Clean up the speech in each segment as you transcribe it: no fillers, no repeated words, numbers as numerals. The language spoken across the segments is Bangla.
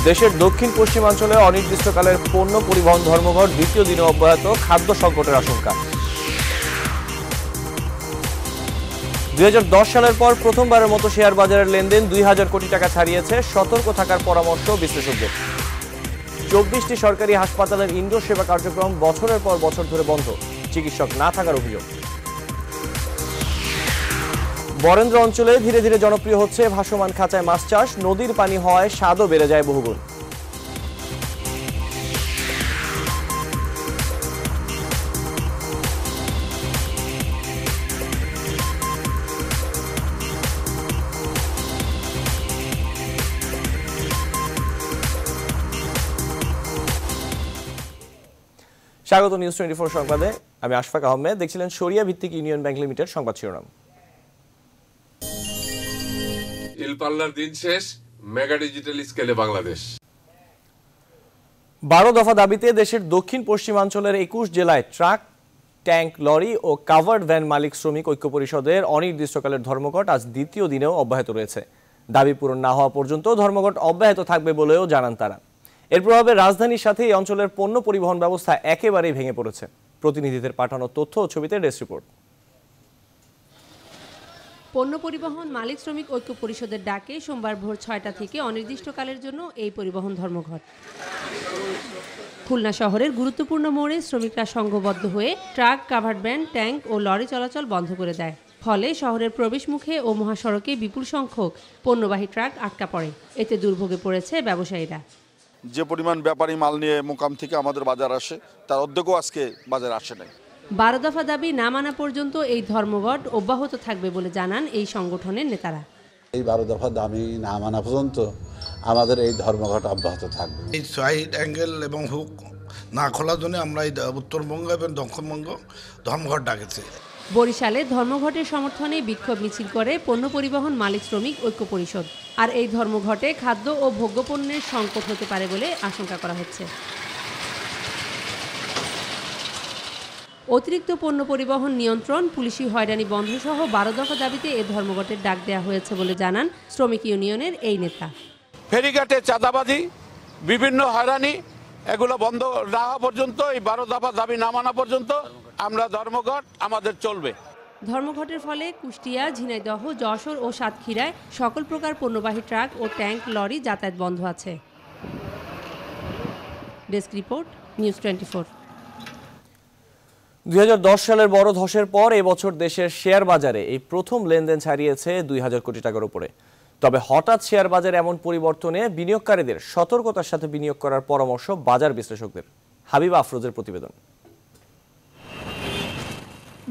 দেশের দক্ষিণ পশ্চিমাঞ্চলে অনির্দিষ্টকালের পণ্য পরিবহন ধর্মঘট দ্বিতীয় দিনে অব্যাহত, খাদ্য সংকটের আশঙ্কা। 2010 সালের পর প্রথমবারের মতো শেয়ার বাজারের লেনদেন 2000 কোটি টাকা ছাড়িয়েছে, সতর্ক থাকার পরামর্শ বিশ্লেষকদের। 24টি সরকারি হাসপাতালের ইনডোর সেবা কার্যক্রম বছরের পর বছর ধরে বন্ধ, চিকিৎসক না থাকার অভিযোগ। বরেন্দ্র অঞ্চলে ধীরে ধীরে জনপ্রিয় হচ্ছে ভাসমান খাঁচায় মাছ চাষ, নদীর পানি হওয়ায় স্বাদও বেড়ে যায় বহুগুণ। স্বাগত নিউজ 24 সংবাদে। আমি আশফাক আহমেদ। দেখছিলেন শরিয়া ভিত্তিক ইউনিয়ন ব্যাংক লিমিটেড সংবাদ শিরোনাম। পাল্লার দিন শেষ, মেগা ডিজিটাল স্কেলে বাংলাদেশ। 12 দফা দাবিতে দেশের দক্ষিণ পশ্চিমাঞ্চলের 21 জেলায় ট্রাক, ট্যাঙ্ক, লরি ও কাভার্ড ভ্যান মালিক শ্রমিক ঐক্য পরিষদের অনির্দিষ্টকালের ধর্মঘট আজ দ্বিতীয় দিনেও অব্যাহত রয়েছে। দাবি পূরণ না হওয়া পর্যন্ত ধর্মঘট অব্যাহত থাকবে বলেও জানান তারা। এর প্রভাবে রাজধানীর সাথে এই অঞ্চলের পণ্য পরিবহন ব্যবস্থা একেবারেই ভেঙে পড়েছে। প্রতিনিধিদের পাঠানো তথ্য ও ছবিতে ডেস্ক রিপোর্ট। পণ্য পরিবহন মালিক শ্রমিক ঐক্য পরিষদের ডাকে সোমবার ভোর 6টা থেকে অনির্দিষ্টকালের জন্য এই পরিবহন ধর্মঘট। খুলনা শহরের গুরুত্বপূর্ণ মোড়ে শ্রমিকরা সংঘবদ্ধ হয়ে ট্রাক, কাভার্ড ভ্যান, ট্যাঙ্ক ও লরি চলাচল বন্ধ করে দেয়। ফলে শহরের প্রবেশমুখে ও মহাসড়কে বিপুল সংখ্যক পণ্যবাহী ট্রাক আটকা পড়ে। এতে দুর্ভোগে পড়েছে ব্যবসায়ীরা। যে পরিমাণ ব্যাপারী মাল নিয়ে মোকাম থেকে আমাদের বাজার আসে, তার অর্ধেকও আজকে বাজারে আসে নাই। 12 দফা দাবি না মানা পর্যন্ত এই ধর্মঘট অব্যাহত থাকবে বলে জানান এই সংগঠনের নেতারা। এই 12 দফা দাবি না মানা পর্যন্ত আমাদের এই ধর্মঘট অব্যাহত থাকবে। এই সাইড অ্যাঙ্গেল এবং হুক না খোলার জন্য আমরা এই উত্তরবঙ্গ এবং দক্ষিণবঙ্গ ধর্মঘট ডাকেছি। বরিশালে ধর্মঘটের সমর্থনে বিক্ষোভ মিছিল করে পণ্য পরিবহন মালিক শ্রমিক ঐক্য পরিষদ। আর এই ধর্মঘটে খাদ্য ও ভোগ্যপণ্যের সংকট হতে পারে বলে আশঙ্কা করা হচ্ছে। অতিরিক্ত পণ্য পরিবহন নিয়ন্ত্রণ, পুলিশি হয়রানি বন্ধ সহ 12 দফা দাবিতে এ ধর্মঘটের ডাক দেওয়া হয়েছে বলে জানান শ্রমিক ইউনিয়নের এই নেতা। ফেরিঘাটে চাঁদাবাজি, বিভিন্ন হয়রানি, এগুলো বন্ধ না হওয়া পর্যন্ত, এই 12 দফা দাবি না মানা পর্যন্ত আমরা ধর্মঘট আমাদের চলবে। ধর্মঘটের ফলে কুষ্টিয়া, ঝিনাইদহ, যশোর ও সাতক্ষীরায় সকল প্রকার পণ্যবাহী ট্রাক ও ট্যাঙ্ক, লরি যাতায়াত বন্ধ আছে। Desk report, news 24। 2010 সালের বড় ধসের পর এবছর দেশের শেয়ার বাজারে এই প্রথম লেনদেন ছাড়িয়েছে 2000 কোটি টাকার উপরে। তবে হঠাৎ শেয়ার বাজারে এমন পরিবর্তনে বিনিয়োগকারীদের সতর্কতার সাথে বিনিয়োগ করার পরামর্শ বাজার বিশ্লেষকদের। হাবিবা আফরোজের প্রতিবেদন।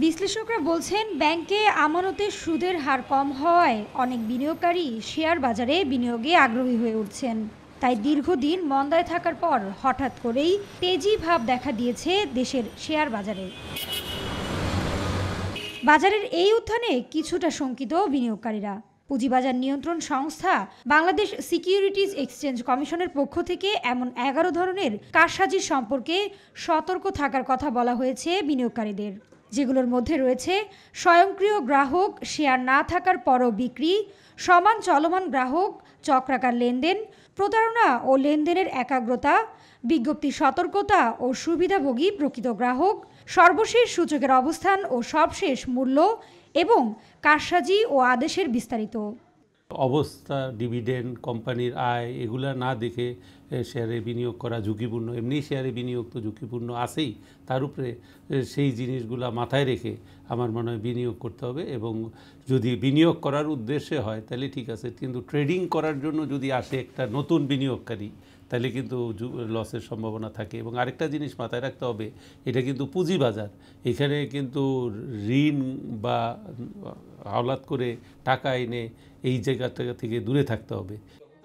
বিশ্লেষকরা বলছেন, ব্যাংকে আমানতের সুদের হার কম হওয়ায় অনেক বিনিয়োগকারী শেয়ার বাজারে বিনিয়োগে আগ্রহী হয়ে উঠছেন। তাই দীর্ঘদিন মন্দায় থাকার পর হঠাৎ করেই তেজি ভাব দেখা দিয়েছে দেশের শেয়ার বাজারে। বাজারের এই উত্থানে কিছুটা শঙ্কিত বিনিয়োগকারীরা। পুঁজিবাজার নিয়ন্ত্রণ সংস্থা বাংলাদেশ সিকিউরিটিজ এক্সচেঞ্জ কমিশনের পক্ষ থেকে এমন 11 ধরনের কারসাজির সম্পর্কে সতর্ক থাকার কথা বলা হয়েছে বিনিয়োগকারীদের, যেগুলোর মধ্যে রয়েছে স্বয়ংক্রিয় গ্রাহক, শেয়ার না থাকার পরও বিক্রি, সমান চলমান গ্রাহক, চক্রাকার লেনদেন, প্রতারণা ও লেনদেনের একাগ্রতা, বিজ্ঞপ্তি সতর্কতা ও সুবিধাভোগী প্রকৃত গ্রাহক, সর্বশেষ সূচকের অবস্থান ও সবশেষ মূল্য এবং কারসাজি ও আদেশের বিস্তারিত অবস্থা, ডিভিডেন্ড, কোম্পানির আয়, এগুলা না দেখে শেয়ারে বিনিয়োগ করা ঝুঁকিপূর্ণ। এমনি শেয়ারে বিনিয়োগ তো ঝুঁকিপূর্ণ আছেই, তার উপরে সেই জিনিসগুলা মাথায় রেখে আমার মনে হয় বিনিয়োগ করতে হবে। এবং যদি বিনিয়োগ করার উদ্দেশ্যে হয় তাহলে ঠিক আছে, কিন্তু ট্রেডিং করার জন্য যদি আসে একটা নতুন বিনিয়োগকারী, তাহলে কিন্তু লসের সম্ভাবনা থাকে। এবং আরেকটা জিনিস মাথায় রাখতে হবে, এটা কিন্তু পুঁজিবাজার, এখানে কিন্তু ঋণ বা হাওলাত করে টাকা এনে এই জায়গাটা থেকে দূরে থাকতে হবে।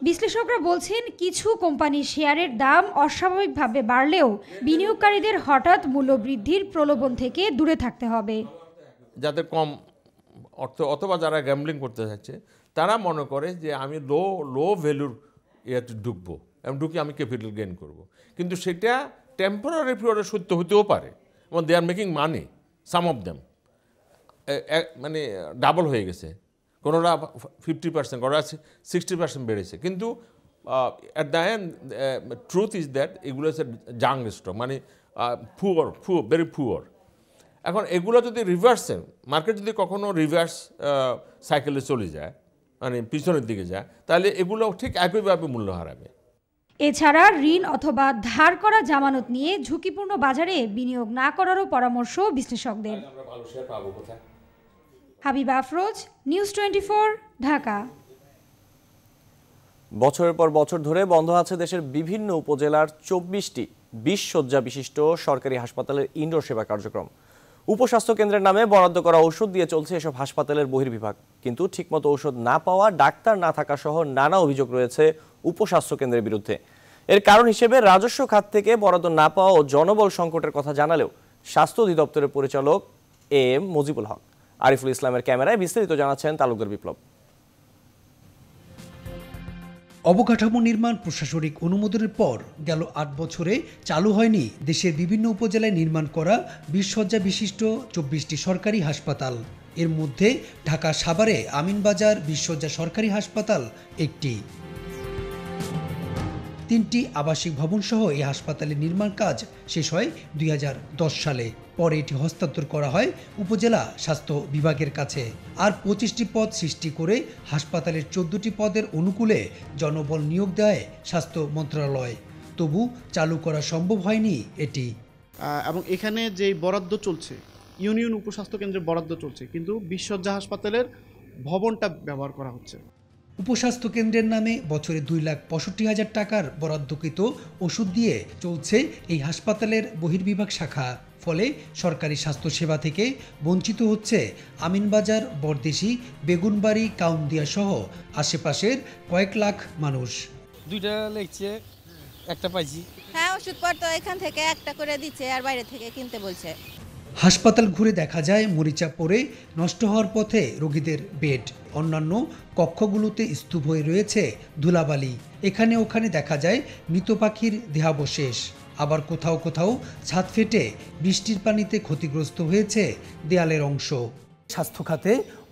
বিশ্লেষকরা বলছেন, কিছু কোম্পানির শেয়ারের দাম অস্বাভাবিকভাবে বাড়লেও বিনিয়োগকারীদের হঠাৎ মূল্য বৃদ্ধির প্রলোভন থেকে দূরে থাকতে হবে। যাদের কম অর্থ অথবা যারা গ্যাম্বলিং করতে যাচ্ছে, তারা মনে করে যে আমি লো ভ্যালুর ইয়েতে ঢুকবো, ঢুকে আমি ক্যাপিটাল গেইন করব। কিন্তু সেটা টেম্পোরারি পিরিয়ডে সত্য হতেও পারে, এবং they are making money, some of them মানে ডাবল হয়ে গেছে, কোনোটা 50%, কোনোটা 60% বেড়েছে। কিন্তু at the end truth is that এগুলো হচ্ছে জাং স্টক, মানে পুয়ার ভেরি পুয়ার। এখন এগুলো যদি রিভার্সে মার্কেট যদি কখনো রিভার্স সাইকেলে চলে যায়, মানে পিছনের দিকে যায়, তাহলে এগুলো ঠিক একইভাবে মূল্য হারাবে। এছাড়া ঋণ অথবা ধার করা জামানত নিয়ে ঝুঁকিপূর্ণ বাজারে বিনিয়োগ না করারও পরামর্শ বিশ্লেষকদের। হাবিবা আফরোজ, নিউজ 24, ঢাকা। বছরের পর বছর ধরে বন্ধ আছে দেশের বিভিন্ন উপজেলার 24টি 20 শয্যা বিশিষ্ট সরকারি হাসপাতালের ইনডোর সেবা কার্যক্রম। উপস্বাস্থ্য কেন্দ্রের নামে বরাদ্দ করা ঔষধ দিয়ে চলছে এসব হাসপাতালের বহির্বিভাগ, কিন্তু ঠিকমতো ঔষধ না পাওয়া, ডাক্তার না থাকা সহ নানা অভিযোগ রয়েছে উপস্বাস্থ্য কেন্দ্রের বিরুদ্ধে। এর কারণ হিসেবে রাজস্ব খাত থেকে বরাদ্দ না পাওয়া ও জনবল সংকটের কথা জানালেও স্বাস্থ্য অধিদপ্তরের পরিচালক এম মুজিবুল হক আরিফুল ইসলামের ক্যামেরায় বিস্তারিত জানাচ্ছেন তালুকদার বিপ্লব। অবকাঠামো নির্মাণ প্রশাসনিক অনুমোদনের পর গেল 8 বছরে চালু হয়নি দেশের বিভিন্ন উপজেলায় নির্মাণ করা 20 শয্যা বিশিষ্ট 24টি সরকারি হাসপাতাল। এর মধ্যে ঢাকা সাভারে আমিনবাজার 20 শয্যা সরকারি হাসপাতাল একটি। 3টি আবাসিক ভবন সহ এই হাসপাতালের নির্মাণ কাজ শেষ হয় 2010 সালে। পরে এটি হস্তান্তর করা হয় উপজেলা স্বাস্থ্য বিভাগের কাছে। আর 25টি পদ সৃষ্টি করে হাসপাতালের 14টি পদের অনুকূলে জনবল নিয়োগ দেয় স্বাস্থ্য মন্ত্রণালয়। তবু চালু করা সম্ভব হয়নি এটি। এবং এখানে যে বরাদ্দ চলছে, ইউনিয়ন উপস্বাস্থ্য কেন্দ্রের বরাদ্দ চলছে, কিন্তু 20 শয্যা হাসপাতালের ভবনটা ব্যবহার করা হচ্ছে। উপস্বাস্থ্য কেন্দ্রের নামে বছরে 2,65,000 টাকার বরাদ্দকৃত ওষুধ দিয়ে চলছে এই হাসপাতালের বহির্বিভাগ শাখা। ফলে সরকারি স্বাস্থ্যসেবা থেকে বঞ্চিত হচ্ছে আমিনবাজার, বরদেশি, বেগুনবাড়ি, কাউন্দিয়া সহ আশেপাশের কয়েক লাখ মানুষ। 2টা লেগছে, একটা পাইছি। হ্যাঁ, ওষুধপত্র এখান থেকে একটা করে দিচ্ছে আর বাইরে থেকে কিনতে বলছে। হাসপাতাল ঘুরে দেখা যায় মরিচা পড়ে নষ্ট হওয়ার পথে রোগীদের বেড। অন্যান্য কক্ষগুলোতে স্তূপ হয়ে রয়েছে ধুলাবালি। এখানে ওখানে দেখা যায় মৃত পাখির দেহাবশেষ। আবার কোথাও কোথাও ছাদ ফেটে বৃষ্টির পানিতে ক্ষতিগ্রস্ত হয়েছে দেয়ালের অংশ। স্বাস্থ্য খাতে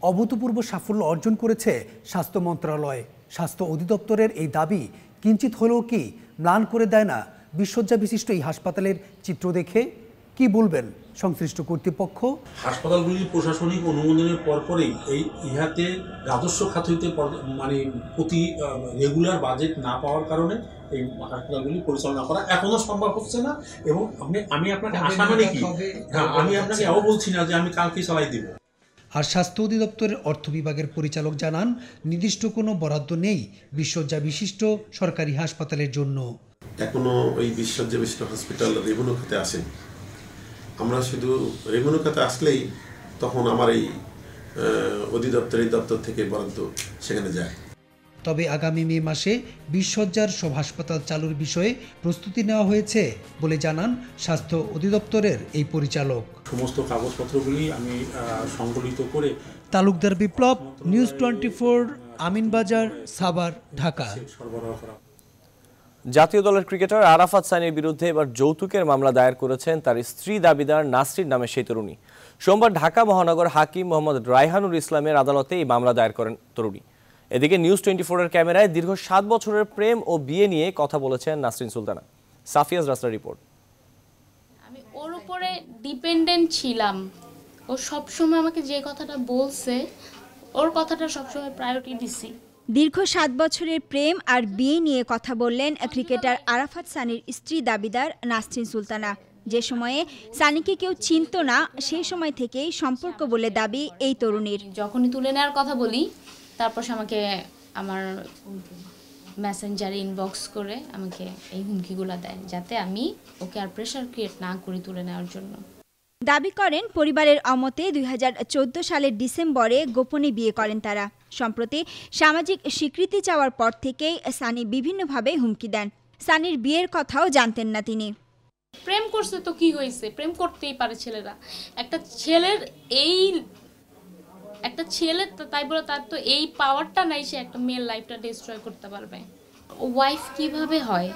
অভূতপূর্ব সাফল্য অর্জন করেছে স্বাস্থ্য মন্ত্রণালয়। স্বাস্থ্য অধিদপ্তরের এই দাবি কিঞ্চিত হলেও কি ম্লান করে দেয় না 20 শয্যা বিশিষ্ট এই হাসপাতালের চিত্র দেখে? কি বলবেন সংশ্লিষ্ট কর্তৃপক্ষ? হাসপাতালগুলির প্রশাসনিক অনুমোদনের পরপরই এই ইহাতে রাজস্ব খাত হইতে মানে প্রতি রেগুলার বাজেট না পাওয়ার কারণে এই হাসপাতালগুলি পরিচালনা করা এখনো সম্ভব হচ্ছে না। এবং আমি আপনাকে আশা মানে কি, আমি আপনাকে এও বলছি না যে আমি কালকে চালাই দিব। আর স্বাস্থ্য অধিদপ্তরের অর্থ বিভাগের পরিচালক জানান, নির্দিষ্ট কোনো বরাদ্দ নেই 20 শয্যা বিশিষ্ট সরকারি হাসপাতালের জন্য। এখনো ওই 20 শয্যা বিশিষ্ট হসপিটাল রেভিনিউ খাতে আসেন। আমরা শুধু রেভিনিউ খাতে আসলেই তখন আমার এই অধিদপ্তরের দপ্তর থেকে বরাদ্দ সেখানে যায়। তবে আগামী মে মাসে 20 শয্যার সব হাসপাতাল চালুর বিষয়ে প্রস্তুতি নেওয়া হয়েছে বলে জানান স্বাস্থ্য অধিদপ্তরের এই পরিচালক। সমস্ত কাগজপত্রগুলি আমি সংকলিত করে। তালুকদার বিপ্লব, নিউজ 24, আমিনবাজার, সাভার, ঢাকা। জাতীয় দলের ক্রিকেটার আরাফাত সানির বিরুদ্ধে এবার যৌতুকের মামলা দায়ের করেছেন তার স্ত্রী দাবিদার নাসরিন নামে সেই তরুণী। সোমবার ঢাকা মহানগর হাকিম মোহাম্মদ রায়হানুর ইসলামের আদালতে এই মামলা দায়ের করেন তরুণী। এদিকে নিউজ 24-এর ক্যামেরায় দীর্ঘ 7 বছরের প্রেম ও বিয়ে নিয়ে কথা বলেছেন নাসরিন সুলতানা। সাফিয়াজ রাসলার রিপোর্ট। আমি ওর উপরে ডিপেন্ডেন্ট ছিলাম। ও সবসময় আমাকে যে কথাটা বলছে, ওর কথাটা সবসময় প্রায়োরিটি দিছি। দীর্ঘ 7 বছরের প্রেম আর বিয়ে নিয়ে কথা বললেন ক্রিকেটার আরাফাত সানির স্ত্রী দাবিদার নাসরিন সুলতানা। যে সময়ে সানিকে কেউ চিনত না, সেই সময় থেকেই সম্পর্ক বলে দাবি এই তরুণীর। যখনই তুলে নেওয়ার কথা বলি, তারপর সে আমাকে আমার মেসেঞ্জারে ইনবক্স করে আমাকে এই হুমকিগুলো দেয়, যাতে আমি ওকে আর প্রেশার ক্রিয়েট না করি তুলে নেওয়ার জন্য। দাবি করেন পরিবারের অমতে 2014 সালের ডিসেম্বরে গোপনে বিয়ে করেন তারা। সম্প্রতি সামাজিক স্বীকৃতি চাওয়ার পর থেকেই সানি বিভিন্নভাবে হুমকি দেন। সানির বিয়ের কথাও জানতেন না তিনি। প্রেম করছে তো কি হয়েছে, প্রেম করতেই পারে ছেলেরা। একটা ছেলে তাই বলে তার তো এই পাওয়ারটা নাই সে একটা মেয়ের লাইফটা ডিস্ট্রয় করতে পারবে। ওয়াইফ কিভাবে হয়?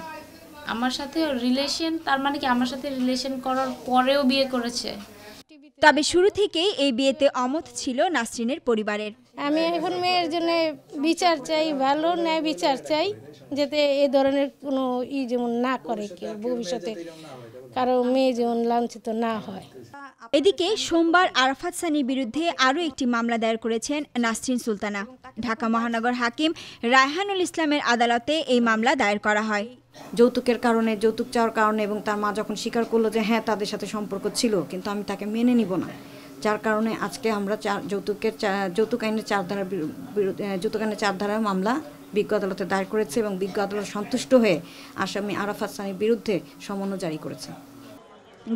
আমার সাথে রিলেশন, তার মানে কি আমার সাথে রিলেশন করার পরেও বিয়ে করেছে? তবে শুরু থেকেই এই বিয়েতে অমত ছিল নাসরিনের পরিবারের। আমি এখন মেয়ের জন্য বিচার চাই, ভালো ন্যায় বিচার চাই। যাতে এই ধরনের কোনো যেমন না করে কেউ ভবিষ্যতে কারো মেয়ে যেমন লাঞ্ছিত না হয়। এদিকে সোমবার আরাফাত সানির বিরুদ্ধে আরও একটি মামলা দায়ের করেছেন নাসরিন সুলতানা। ঢাকা মহানগর হাকিম রায়হানুল ইসলামের আদালতে এই মামলা দায়ের করা হয়। যৌতুকের কারণে, যৌতুক চাওয়ার কারণে, এবং তার মা যখন স্বীকার করলো যে হ্যাঁ তাদের সাথে সম্পর্ক ছিল, কিন্তু আমি তাকে মেনে নিব না, যার কারণে আজকে আমরা যৌতুক আইনের 4 ধারার মামলা বিজ্ঞ আদালতে দায়ের করেছে এবং বিজ্ঞ আদালত সন্তুষ্ট হয়ে আসামি আরাফাত সানির বিরুদ্ধে সমন জারি করেছে।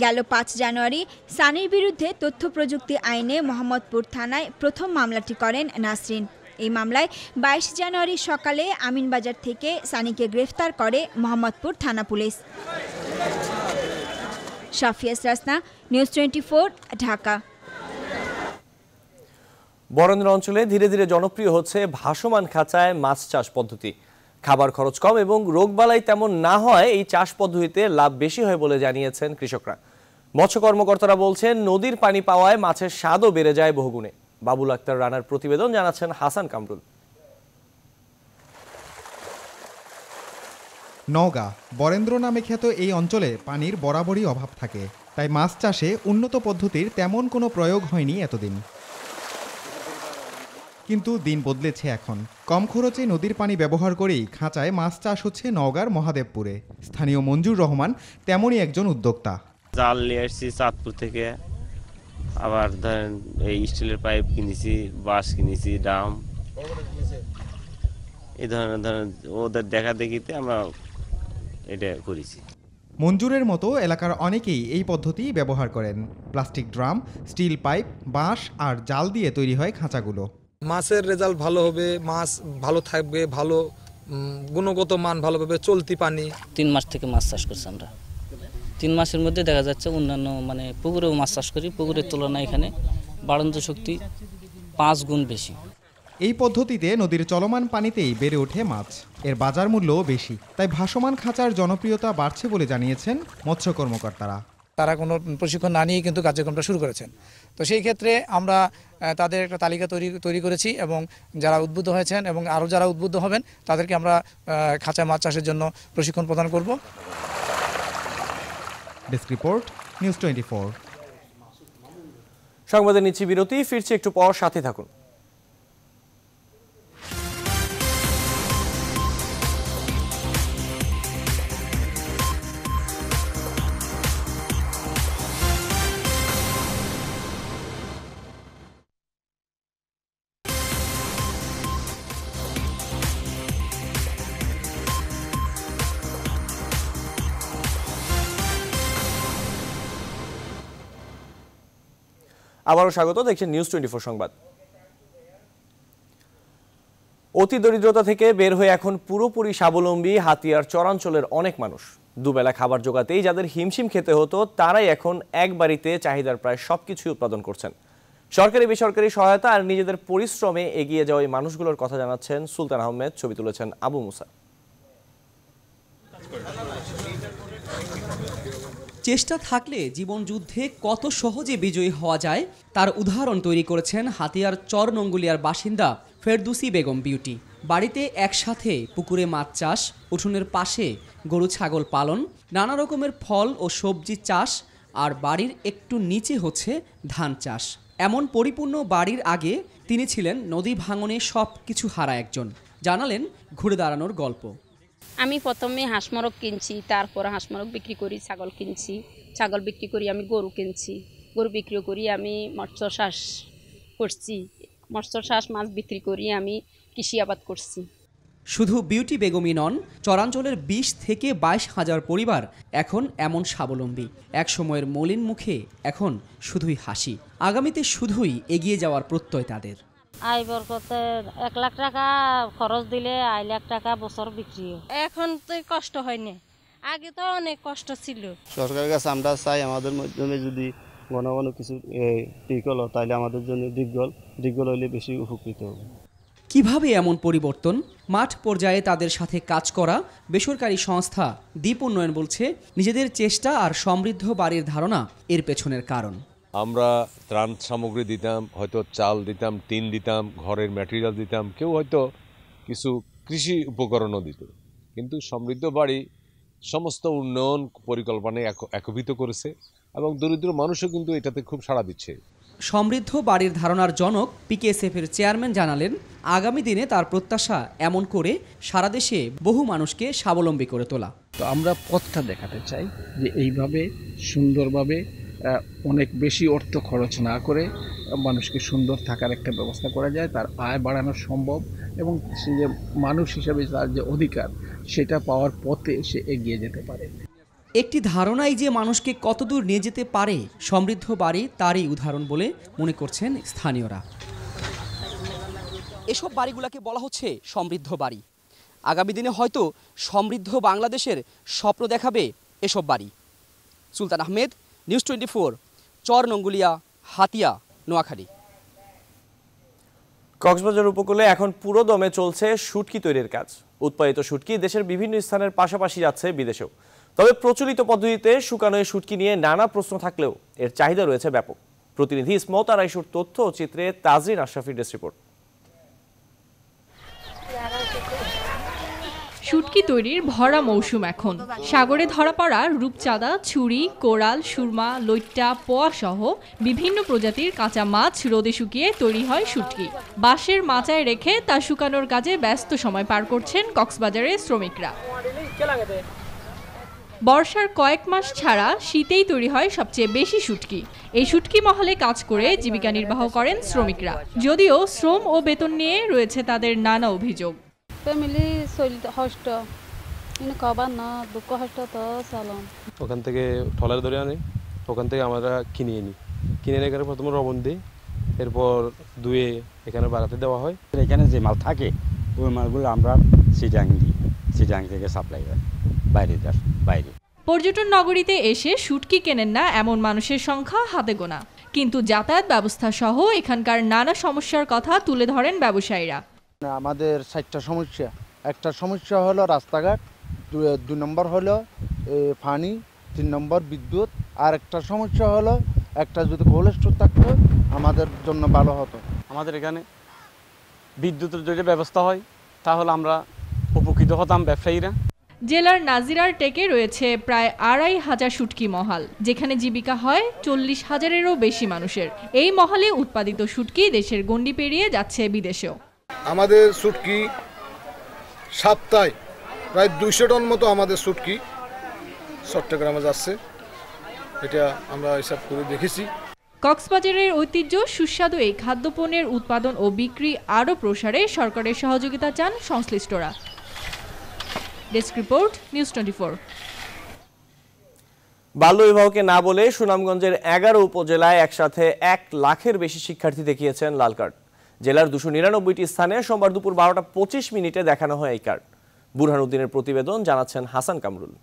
গেল ৫ জানুয়ারি সানির বিরুদ্ধে তথ্য প্রযুক্তি আইনে মোহাম্মদপুর থানায় প্রথম মামলাটি করেন নাসরিন। এই মামলায় ২২ জানুয়ারি সকালে আমিনবাজার থেকে সানিকে গ্রেফতার করে মোহাম্মদপুর থানা পুলিশ। শাফিয়াস রাসনা, নিউজ 24, ঢাকা। বরেন্দ্র অঞ্চলে ধীরে ধীরে জনপ্রিয় হচ্ছে ভাসমান খাঁচায় মাছ চাষ পদ্ধতি। খাবার খরচ কম এবং রোগবালাই তেমন না হয় এই চাষ পদ্ধতিতে লাভ বেশি হয় বলে জানিয়েছেন কৃষকরা। মৎস্য কর্মকর্তারা বলছেন নদীর পানি পাওয়ায় মাছের স্বাদও বেড়ে যায় বহুগুণে। বাবুল আক্তার রানার প্রতিবেদন, জানাচ্ছেন হাসান কামরুল। নওগাঁ বরেন্দ্র নামে খ্যাত এই অঞ্চলে পানির বরাবরই অভাব থাকে, তাই মাছ চাষে উন্নত পদ্ধতির তেমন কোনো প্রয়োগ হয়নি এতদিন। কিন্তু দিন বদলেছে এখন। কম খরচে নদীর পানি ব্যবহার করেই খাঁচায় মাছ চাষ হচ্ছে নওগাঁর মহাদেবপুরে। স্থানীয় মঞ্জুর রহমান তেমনই একজন উদ্যোক্তা। জাল নিয়ে এসেছি চাঁদপুর থেকে, আবার ধরেন এই স্টিলের পাইপ কিনেছি, বাঁশ কিনেছি, ডাম, এই ধরনের ওদের দেখা দেখিতে আমরা এটা করেছি। মঞ্জুরের মতো এলাকার অনেকেই এই পদ্ধতি ব্যবহার করেন। প্লাস্টিক ড্রাম, স্টিল পাইপ, বাঁশ আর জাল দিয়ে তৈরি হয় খাঁচাগুলো। মাছের রেজাল্ট ভালো হবে, মাছ ভালো থাকবে, ভালো গুণগত মান ভালো পাবে, চলতি পানি। 3 মাস থেকে মাছ চাষ করছি আমরা। 3 মাসের মধ্যে দেখা যাচ্ছে অন্যান্য পুকুরেও মাছ চাষ করি, পুকুরের তুলনায় এখানে বাড়ন্ত শক্তি 5 গুণ বেশি। এই পদ্ধতিতে নদীর চলমান পানিতেই বেড়ে ওঠে মাছ, এর বাজার মূল্যও বেশি, তাই ভাসমান খাঁচার জনপ্রিয়তা বাড়ছে বলে জানিয়েছেন মৎস্য কর্মকর্তারা। তারা কোনো প্রশিক্ষণ না নিয়ে কিন্তু কার্যক্রমটা শুরু করেছেন। তো সেই ক্ষেত্রে আমরা তাদের একটা তালিকা তৈরি করেছি এবং যারা উদ্বুদ্ধ হয়েছেন এবং আরও যারা উদ্বুদ্ধ হবেন তাদেরকে আমরা খাঁচা মাছ চাষের জন্য প্রশিক্ষণ প্রদান করব। Desk report, news 24। সংবাদে নিচ্ছি বিরতি, ফিরছে একটু পর, সাথে থাকুন। আবারও স্বাগত, দেখছেন নিউজ 24 সংবাদ। অতি দরিদ্রতা থেকে বের হয়ে এখন পুরোপুরি স্বাবলম্বী হাতিয়ার চরাঞ্চলের অনেক মানুষ। দুবেলা খাবার জোগাতেই যাদের হিমশিম খেতে হতো তারাই এখন এক বাড়িতে চাহিদার প্রায় সবকিছুই উৎপাদন করছেন। সরকারি বেসরকারি সহায়তা আর নিজেদের পরিশ্রমে এগিয়ে যাওয়া এই মানুষগুলোর কথা জানাচ্ছেন সুলতান আহমেদ। ছবি তুলেছেন আবু মুসা। চেষ্টা থাকলে জীবন যুদ্ধে কত সহজে বিজয়ী হওয়া যায় তার উদাহরণ তৈরি করেছেন হাতিয়ার চর নঙ্গুলিয়ার বাসিন্দা ফেরদৌসী বেগম বিউটি। বাড়িতে একসাথে পুকুরে মাছ চাষ, উঠোনের পাশে গরু ছাগল পালন, নানা রকমের ফল ও সবজি চাষ, আর বাড়ির একটু নিচে হচ্ছে ধান চাষ। এমন পরিপূর্ণ বাড়ির আগে তিনি ছিলেন নদী ভাঙনে সব কিছু হারা একজন। জানালেন ঘুরে দাঁড়ানোর গল্প। আমি প্রথমে হাঁস মোরগ কিনছি, তারপর হাঁস মোরগ বিক্রি করি, ছাগল কিনছি, ছাগল বিক্রি করি, আমি গরু কিনছি, গরু বিক্রি করি, আমি মৎস্য চাষ করছি, মৎস্য চাষ মাছ বিক্রি করি, আমি কৃষি আবাদ করছি। শুধু বিউটি বেগমই নন, চরাঞ্চলের 20 থেকে 22 হাজার পরিবার এখন এমন স্বাবলম্বী। এক সময়ের মলিন মুখে এখন শুধুই হাসি, আগামীতে শুধুই এগিয়ে যাওয়ার প্রত্যয় তাদের। আয় বরকতে 1 লাখ টাকা খরচ দিলে 1 লাখ টাকা বছর বিক্রি। এখন তো কষ্ট হয়নি, আগে তো অনেক কষ্ট ছিল। সরকারের কাছে আমরা চাই আমাদের মাধ্যমে যদি ঘন ঘন কিছু ঠিক হলো তাহলে আমাদের জন্য দীর্ঘল হলে বেশি উপকৃত হবে। কিভাবে এমন পরিবর্তন? মাঠ পর্যায়ে তাদের সাথে কাজ করা বেসরকারি সংস্থা দ্বীপ উন্নয়ন বলছে নিজেদের চেষ্টা আর সমৃদ্ধ বাড়ির ধারণা এর পেছনের কারণ। আমরা ত্রাণ সামগ্রী দিতাম, হয়তো চাল দিতাম, টিন দিতাম, ঘরের ম্যাটেরিয়াল দিতাম, কেউ হয়তো কিছু কৃষি উপকরণও দিত, কিন্তু সমৃদ্ধ বাড়ি সমস্ত উন্নয়ন পরিকল্পনায় একীভূত করেছে এবং দরিদ্র মানুষও কিন্তু এটাতে খুব সাড়া দিচ্ছে। সমৃদ্ধ বাড়ির ধারণার জনক পিকেএসএফের চেয়ারম্যান জানালেন, আগামী দিনে তার প্রত্যাশা এমন করে সারা দেশে বহু মানুষকে স্বাবলম্বী করে তোলা। তো আমরা পথটা দেখাতে চাই যে এইভাবে সুন্দরভাবে অনেক বেশি অর্থ খরচ না করে মানুষকে সুন্দর থাকার একটা ব্যবস্থা করা যায়, তার আয় বাড়ানো সম্ভব এবং সে যে মানুষ হিসেবে তার যে অধিকার সেটা পাওয়ার পথে সে এগিয়ে যেতে পারে। একটি ধারণাই যে মানুষকে কতদূর নিয়ে যেতে পারে, সমৃদ্ধ বাড়ি তারই উদাহরণ বলে মনে করছেন স্থানীয়রা। এসব বাড়িগুলোকে বলা হচ্ছে সমৃদ্ধ বাড়ি। আগামী দিনে হয়তো সমৃদ্ধ বাংলাদেশের স্বপ্ন দেখাবে এসব বাড়ি। সুলতান আহমেদ, নিউজ 24, চরনঙ্গুলিয়া, হাতিয়া, নোয়াখালী। কক্সবাজার উপকূলে এখন পুরো দমে চলছে শুটকি তৈরির কাজ। উৎপাদিত শুটকি দেশের বিভিন্ন স্থানের পাশাপাশি যাচ্ছে বিদেশেও। তবে প্রচলিত পদ্ধতিতে শুকানো এই শুটকি নিয়ে নানা প্রশ্ন থাকলেও এর চাহিদা রয়েছে ব্যাপক। প্রতিনিধি ইসমত আরাইশুর তথ্য ও চিত্রে তাজরিন আশরাফির ডেস্ক রিপোর্ট। শুটকি তৈরির ভরা মৌসুম এখন। সাগরে ধরা পড়া রূপচাঁদা, ছুরি, কোরাল, সুরমা, লইট্টা, পোয়া সহ বিভিন্ন প্রজাতির কাঁচা মাছ রোদে শুকিয়ে তৈরি হয় শুটকি। বাঁশের মাচায় রেখে তা শুকানোর কাজে ব্যস্ত সময় পার করছেন কক্সবাজারের শ্রমিকরা। বর্ষার কয়েক মাস ছাড়া শীতেই তৈরি হয় সবচেয়ে বেশি শুটকি। এই শুটকি মহলে কাজ করে জীবিকা নির্বাহ করেন শ্রমিকরা, যদিও শ্রম ও বেতন নিয়ে রয়েছে তাদের নানা অভিযোগ। ফ্যামিলি কষ্ট, খাবার না দুঃখ কষ্ট তো চালান। ওখান থেকে ট্রলার ধরে আনি, ওখান থেকে আমরা কিনে এনে এখানে প্রথমে লবণ দিই, এরপর ধুয়ে এখানে বাগাতে দেওয়া হয়। এখানে যে মাল থাকে ওই মালগুলো আমরা চিটাং দিই, চিটাং থেকে সাপ্লাই হয় বাইরে। পর্যটন নগরীতে এসে শুটকি কেনেন না এমন মানুষের সংখ্যা হাতে গোনা, কিন্তু যাতায়াত ব্যবস্থা সহ এখানকার নানা সমস্যার কথা তুলে ধরেন ব্যবসায়ীরা। আমাদের 4টা সমস্যা। একটা সমস্যা হলো রাস্তাঘাট, 2 নম্বর হলো পানি, 3 নম্বর বিদ্যুৎ, আর একটা সমস্যা হলো একটা যদি কোল্ড স্টোর থাকতো আমাদের জন্য ভালো হতো। আমাদের এখানে বিদ্যুতের যদি ব্যবস্থা হয় তাহলে আমরা উপকৃত হতাম ব্যবসায়ীরা। জেলার নাজিরার টেকে রয়েছে প্রায় 2500 শুটকি মহল, যেখানে জীবিকা হয় 40,000-এরও বেশি মানুষের। এই মহলে উৎপাদিত শুটকি দেশের গণ্ডি পেরিয়ে যাচ্ছে বিদেশেও। আমাদের শুটকি সপ্তাহে প্রায় 200 টন মতো আমাদের শুটকি চট্টগ্রামে যাচ্ছে, এটা আমরা হিসাব করে দেখেছি। কক্সবাজারের ঐতিহ্য সুস্বাদু এই খাদ্যপণ্যের উৎপাদন ও বিক্রি আরও প্রসারে সরকারের সহযোগিতা চান সংশ্লিষ্টরা। Desk report, news 24। বাল্য বিবাহকে না বলে সুনামগঞ্জের 11 উপজেলায় একসাথে 1 লাখের বেশি শিক্ষার্থী দেখিয়েছেন লাল কার্ড। জেলার 299টি স্থানে সোমবার দুপুর 12টা 25 দেখানো হয় এই কার্ড। বুরহানুদ্দিনের প্রতিবেদন, জানাচ্ছেন হাসান কামরুল।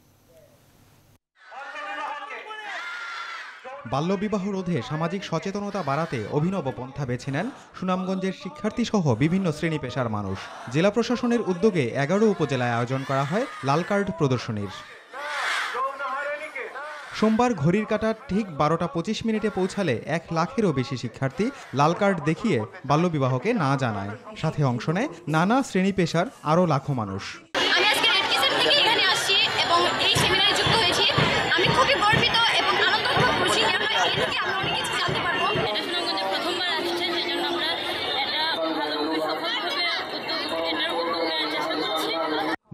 বাল্যবিবাহ রোধে সামাজিক সচেতনতা বাড়াতে অভিনব পন্থা বেছে নেন সুনামগঞ্জের শিক্ষার্থী সহ বিভিন্ন শ্রেণী পেশার মানুষ। জেলা প্রশাসনের উদ্যোগে 11 উপজেলায় আয়োজন করা হয় লাল কার্ড প্রদর্শনীর। সোমবার ঘড়ির কাঁটা ঠিক 12টা 25 পৌঁছালে 1 লাখেরও বেশি শিক্ষার্থী লাল কার্ড দেখিয়ে বাল্যবিবাহকে না জানায়। সাথে অংশ নেয় নানা শ্রেণী পেশার আরও লাখো মানুষ। আমি আজকে রেড কিসের থেকে এখানে আসছি এবং এই সেমিনারে যুক্ত হয়েছি। আমি খুবই গর্বিত এবং আনন্দ অনুভব করছি যে আমরা এর থেকে আমরা অনেক কিছু জানতে পারবো। এটা সুনামগঞ্জে প্রথমবার আসছে, সেজন্য আমরা এটা ভালোভাবে সফলভাবে উদ্যোগের চেষ্টা করছি।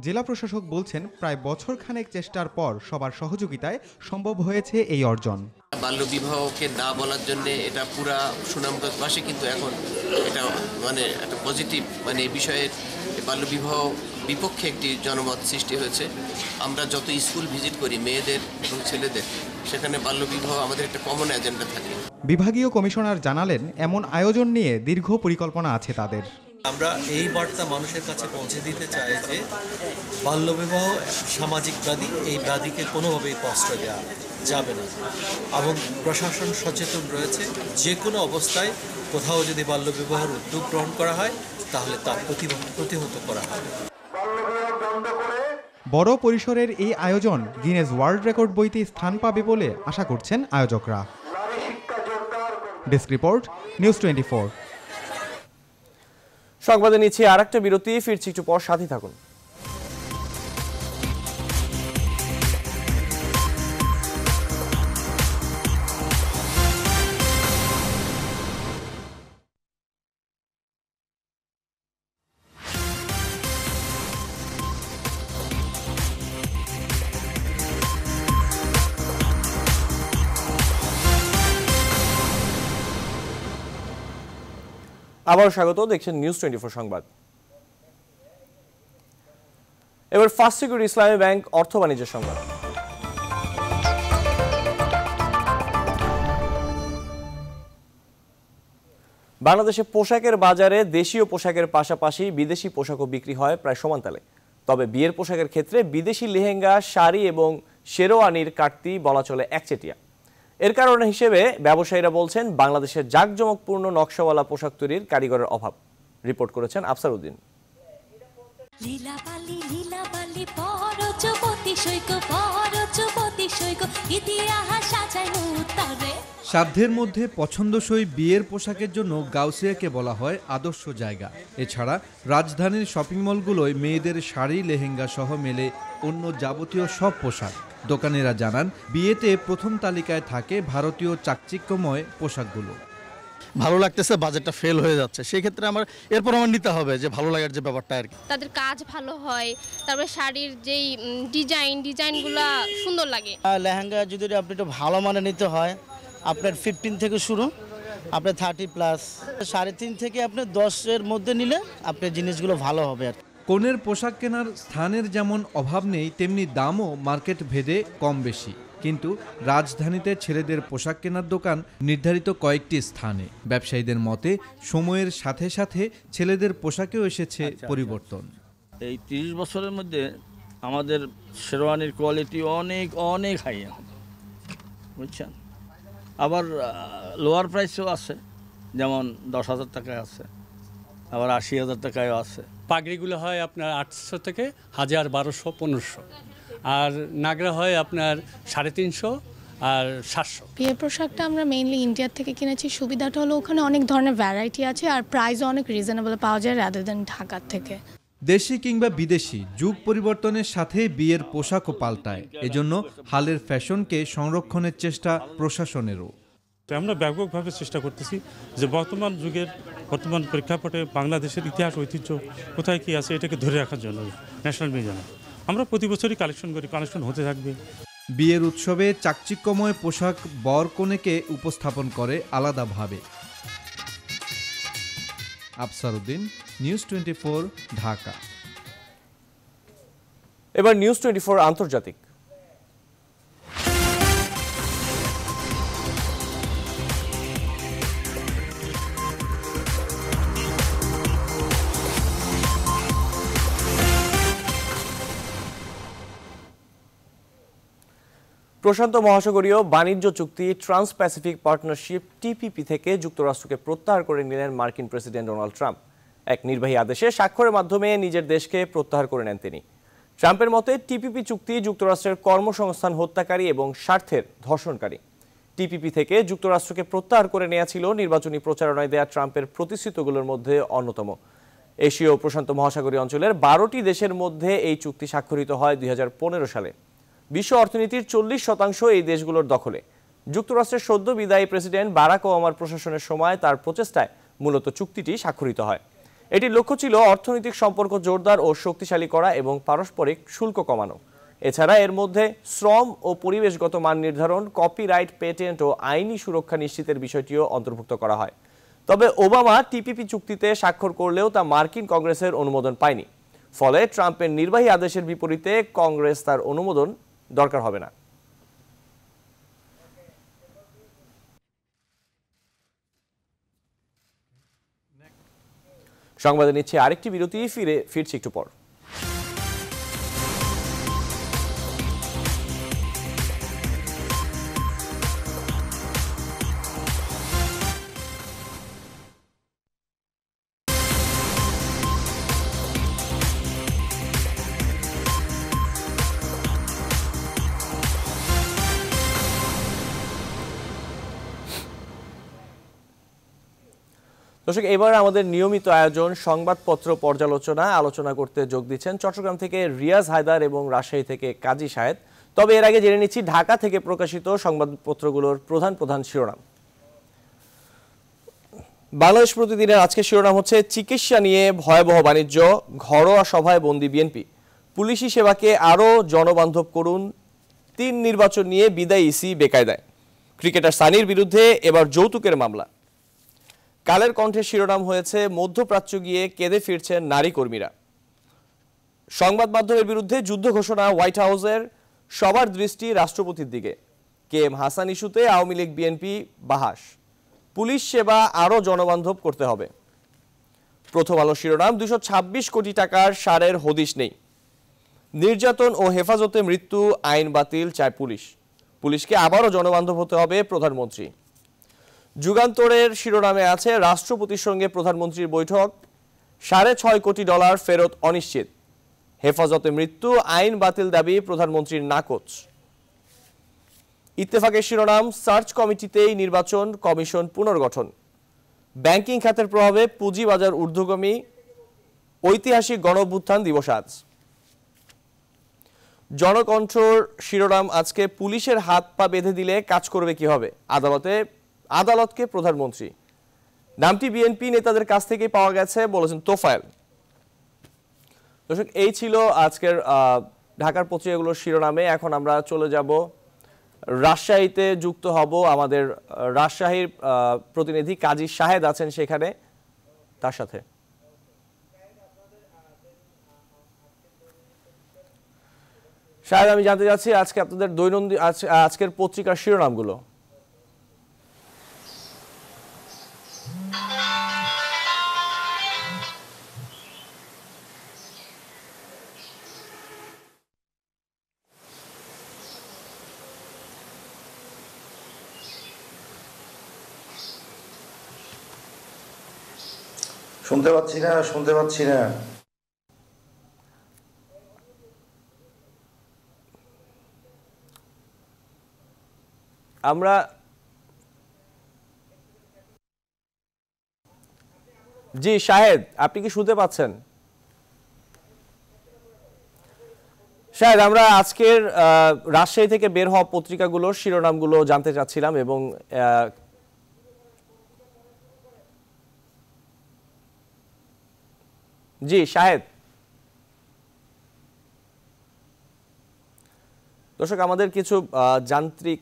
জেলা প্রশাসক বলছেন, প্রায় বছরখানেক চেষ্টার পর সবার সহযোগিতায় সম্ভব হয়েছে এই অর্জন। বাল্যবিবাহকে না বলার জন্য এটা পুরা সুনামগঞ্জবাসী কিন্তু এখন এটা একটা পজিটিভ এই বিষয়ে বাল্যবিবাহ বিপক্ষে একটি জনমত সৃষ্টি হয়েছে। আমরা যত স্কুল ভিজিট করি মেয়েদের এবং ছেলেদের, সেখানে বাল্যবিবাহ আমাদের একটা কমন এজেন্ডা থাকে। বিভাগীয় কমিশনার জানালেন, এমন আয়োজন নিয়ে দীর্ঘ পরিকল্পনা আছে তাদের। আমরা এই বার্তা মানুষের কাছে পৌঁছে দিতে চাই যে বাল্যবিবাহ সামাজিক ব্যাধি, এই ব্যাধিকে কোনোভাবেই প্রশ্রয় দেওয়া যাবে না এবং প্রশাসন সচেতন রয়েছে। যে কোনো অবস্থায় কোথাও যদি বাল্যবিবাহের উদ্যোগ গ্রহণ করা হয় তাহলে তার প্রতিহত করা হবে। বড় পরিসরের এই আয়োজন গিনেস ওয়ার্ল্ড রেকর্ড বইতে স্থান পাবে বলে আশা করছেন আয়োজকরা। Desk report, news 24। সংবাদে নিচ্ছি আরেকটা বিরতি, ফিরছি একটু পর, সাথে থাকুন। আবারও স্বাগত, দেখছেন নিউজ 24 সংবাদ। এবার ফার্স্ট সিকিউরিটি ইসলামী ব্যাংক অর্থ বাণিজ্যের সংবাদ। বাংলাদেশে পোশাকের বাজারে দেশীয় পোশাকের পাশাপাশি বিদেশি পোশাকও বিক্রি হয় প্রায় সমান তালে। তবে বিয়ের পোশাকের ক্ষেত্রে বিদেশি লেহেঙ্গা, শাড়ি এবং শেরওয়ানির কাটতি বলা চলে একচেটিয়া। এর কারণ হিসেবে ব্যবসায়ীরা বলছেন বাংলাদেশের জাঁকজমকপূর্ণ নকশাওয়ালা পোশাক তৈরির কারিগরের অভাব। রিপোর্ট করেছেন আফসার উদ্দিন। সাধ্যের মধ্যে পছন্দসই বিয়ের পোশাকের জন্য গাউসিয়াকে বলা হয় আদর্শ জায়গা। এছাড়া রাজধানীর শপিং মলগুলোয় মেয়েদের শাড়ি, লেহেঙ্গা সহ মেলে অন্য যাবতীয় সব পোশাক। দোকানিরা জানান বিয়েতে প্রথম তালিকায় থাকে ভারতীয় চাকচিক্যময় পোশাকগুলো। ভালো লাগতেছে, বাজেটটা ফেল হয়ে যাচ্ছে, সেই ক্ষেত্রে আমার নিতে হবে যে ভালো লাগার যে ব্যাপারটা আর কি। তাদের কাজ ভালো হয়, তারপরে শাড়ির যেই ডিজাইনগুলো সুন্দর লাগে। লেহেঙ্গা যদি আপনি একটু ভালো মানে নিতে হয় আপনার 15 থেকে শুরু, আপনার 30+, 3.5 থেকে আপনি 10-এর মধ্যে নিলে আপনার জিনিসগুলো ভালো হবে আর কি। কনের পোশাক কেনার স্থানের যেমন অভাব নেই, তেমনি দামও মার্কেট ভেদে কম বেশি। কিন্তু রাজধানীতে ছেলেদের পোশাক কেনার দোকান নির্ধারিত কয়েকটি স্থানে। ব্যবসায়ীদের মতে সময়ের সাথে সাথে ছেলেদের পোশাকেও এসেছে পরিবর্তন। এই 30 বছরের মধ্যে আমাদের শেরওয়ানির কোয়ালিটি অনেক হাই এখন, বুঝছেন। আবার লোয়ার প্রাইসেও আছে, যেমন 10,000 টাকায় আছে, আবার 80,000 টাকায়ও আছে। পাগড়িগুলো হয় আপনার 800 থেকে 1000, 1200, 1500, আর নাগরা হয় আপনার 350 আর 700। বিয়ের পোশাকটা আমরা মেইনলি ইন্ডিয়া থেকে কিনেছি। সুবিধাটা হলো ওখানে অনেক ধরনের ভ্যারাইটি আছে আর প্রাইসও অনেক রিজনেবল পাওয়া যায় রাদার দেন ঢাকার থেকে। দেশি কিংবা বিদেশি, যুগ পরিবর্তনের সাথে বিয়ের পোশাকও পাল্টায়। এজন্য হালের ফ্যাশনকে সংরক্ষণের চেষ্টা প্রশাসনেরও। আমরা ব্যাপকভাবে চেষ্টা করতেছি যে বর্তমান যুগের বর্তমান প্রেক্ষাপটে বাংলাদেশের ইতিহাস ঐতিহ্য কোথায় কী আছে এটাকে ধরে রাখার জন্য ন্যাশনাল মিউজিয়ামে আমরা প্রতি বছরই কালেকশন করি, কালেকশন হতে থাকবে। বিয়ের উৎসবে চাকচিক্যময় পোশাক বর কনেকে উপস্থাপন করে আলাদাভাবে। আফসার উদ্দিন, নিউজ 24, ঢাকা। এবার নিউজ 24 আন্তর্জাতিক। প্রশান্ত মহাসাগরীয় বাণিজ্য চুক্তি ট্রান্স প্যাসিফিক পার্টনারশিপ টিপিপি থেকে যুক্তরাষ্ট্রকে প্রত্যাহার করে নিলেন মার্কিন প্রেসিডেন্ট ডোনাল্ড ট্রাম্প। এক নির্বাহী আদেশে স্বাক্ষরের মাধ্যমে নিজের দেশকে প্রত্যাহার করে নেন তিনি। ট্রাম্পের মতে টিপিপি চুক্তি যুক্তরাষ্ট্রের কর্মসংস্থান হত্যাকারী এবং স্বার্থের ধর্ষণকারী। টিপিপি থেকে যুক্তরাষ্ট্রকে প্রত্যাহার করে নেওয়া ছিল নির্বাচনী প্রচারণায় দেয়া ট্রাম্পের প্রতিশ্রুতিগুলোর মধ্যে অন্যতম। এশীয় ও প্রশান্ত মহাসাগরীয় অঞ্চলের 12টি দেশের মধ্যে এই চুক্তি স্বাক্ষরিত হয় 2015 সালে। বিশ্ব অর্থনীতির 40% এই দেশগুলোর দখলে। যুক্তরাষ্ট্রের সদ্য বিদায়ী প্রেসিডেন্ট বারাক ওবামার প্রশাসনের সময় তার প্রচেষ্টায় মূলত চুক্তিটি স্বাক্ষরিত হয়। এটির লক্ষ্য ছিল অর্থনৈতিক সম্পর্ক জোরদার ও শক্তিশালী করা এবং পারস্পরিক শুল্ক কমানো। এছাড়া এর মধ্যে শ্রম ও পরিবেশগত মান নির্ধারণ, কপিরাইট, পেটেন্ট ও আইনি সুরক্ষা নিশ্চিতের বিষয়টিও অন্তর্ভুক্ত করা হয়। তবে ওবামা টিপিপি চুক্তিতে স্বাক্ষর করলেও তা মার্কিন কংগ্রেসের অনুমোদন পায়নি। ফলে ট্রাম্পের নির্বাহী আদেশের বিপরীতে কংগ্রেস তার অনুমোদন দরকার হবে না। সংবাদে নিচ্ছে আরেকটি বিরতি, ফিরছি একটু পর। দর্শক, এবার আমাদের নিয়মিত আয়োজন সংবাদপত্র পর্যালোচনা আলোচনা করতে যোগ দিচ্ছেন চট্টগ্রাম থেকে রিয়াজ হায়দার এবং রাজশাহী থেকে কাজী শাহেদ। তবে এর আগে জেনে নিচ্ছি ঢাকা থেকে প্রকাশিত সংবাদপত্রগুলোর প্রধান শিরোনাম। বাংলাদেশ প্রতিদিনের আজকের শিরোনাম হচ্ছে চিকিৎসা নিয়ে ভয়াবহ বাণিজ্য, ঘরোয়া সভায় বন্দী বিএনপি, পুলিশি সেবাকে আরও জনবান্ধব করুন, 3 নির্বাচন নিয়ে বিদায় ইসি বেকায়দায়, ক্রিকেটার সানির বিরুদ্ধে এবার যৌতুকের মামলা, কালের কণ্ঠের শিরোনাম হয়েছে মধ্যপ্রাচ্য গিয়ে কেঁদে ফিরছেন নারী কর্মীরা। সংবাদ মাধ্যমের বিরুদ্ধে যুদ্ধ ঘোষণা হোয়াইট হাউসের, সবার দৃষ্টি রাষ্ট্রপতির দিকে। KM হাসান ইস্যুতে আওয়ামী লীগ বিএনপি বাহাস, পুলিশ সেবা আরও জনবান্ধব করতে হবে। প্রথম আলো শিরোনাম 226 কোটি টাকার সারের হদিশ নেই। নির্যাতন ও হেফাজতে মৃত্যু আইন বাতিল চায় পুলিশ, পুলিশকে আবারও জনবান্ধব হতে হবে প্রধানমন্ত্রী। যুগান্তরের শিরোনামে আছে রাষ্ট্রপতির সঙ্গে প্রধানমন্ত্রীর বৈঠক, $6.5 কোটি ফেরত অনিশ্চিত। হেফাজতে মৃত্যু আইন বাতিল দাবি প্রধানমন্ত্রীর নাকচ। ইত্তেফাকের শিরোনাম সার্চ কমিটিতেই নির্বাচন কমিশন পুনর্গঠন। ব্যাংকিং খাতের প্রভাবে পুঁজিবাজার ঊর্ধ্বগামী, ঐতিহাসিক গণঅভ্যুত্থান দিবস আজ। জনকণ্ঠর শিরোনাম আজকে পুলিশের হাত পা বেঁধে দিলে কাজ করবে কি হবে, আদালতকে প্রধানমন্ত্রী। নামটি বিএনপি নেতাদের কাছ থেকে পাওয়া গেছে বলেছেন তোফায়েল। দর্শক, এই ছিল আজকের ঢাকার পত্রিকাগুলোর শিরোনামে। এখন আমরা চলে যাব রাজশাহীতে, যুক্ত হব আমাদের রাজশাহীর প্রতিনিধি কাজী শাহেদ আছেন সেখানে, তার সাথে। শাহেদ, আমি জানতে চাচ্ছি আজকে আপনাদের দৈনন্দিন আজকের পত্রিকার শিরোনামগুলো। শুনতে পাচ্ছি না। আমরা জি শাহেদ, আপনি কি শুনতে পাচ্ছেন? শাহেদ, আমরা আজকের রাজশাহী থেকে বের হওয়া পত্রিকাগুলোর শিরোনামগুলো জানতে চাচ্ছিলাম এবং জি শাহেদ। দর্শক, আমাদের কিছু যান্ত্রিক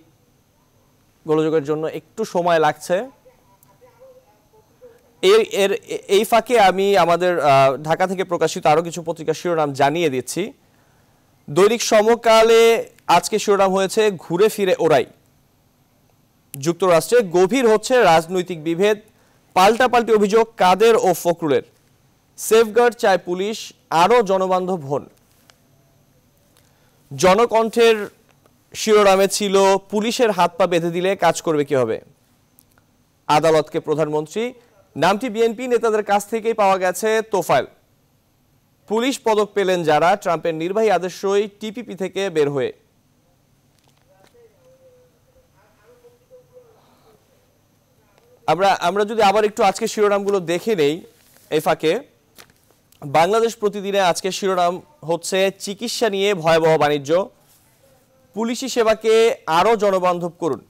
গোলযোগের জন্য একটু সময় লাগছে। এই ফাঁকে আমি আমাদের ঢাকা থেকে প্রকাশিত আরো কিছু পত্রিকার শিরোনাম জানিয়ে দিচ্ছি। দৈনিক সমকালে আজকে শিরোনাম হয়েছে ঘুরে ফিরে ওরাই। যুক্তরাষ্ট্রে গভীর হচ্ছে রাজনৈতিক বিভেদ, পাল্টাপাল্টি অভিযোগ কাদের ও ফখরুলের। সেফগার্ড চায় পুলিশ, আরও জনবান্ধব হন। জনকণ্ঠের শিরোনামে ছিল পুলিশের হাত পা বেঁধে দিলে কাজ করবে কি হবে, আদালতকে প্রধানমন্ত্রী। নামটি বিএনপি নেতাদের কাছ থেকেই পাওয়া গেছে তোফায়েল। পুলিশ পদক পেলেন যারা ট্রাম্পের নির্বাহী আদেশই টিপিপি থেকে বের হয়ে। আমরা যদি আবার একটু আজকে শিরোনামগুলো দেখে নেই এই ফাঁকে। বাংলাদেশ প্রতিদিনে আজকে শিরোনাম হচ্ছে চিকিৎসা নিয়ে ভয়াবহ বাণিজ্য, পুলিশি সেবাকে আরও জনবান্ধব করুন।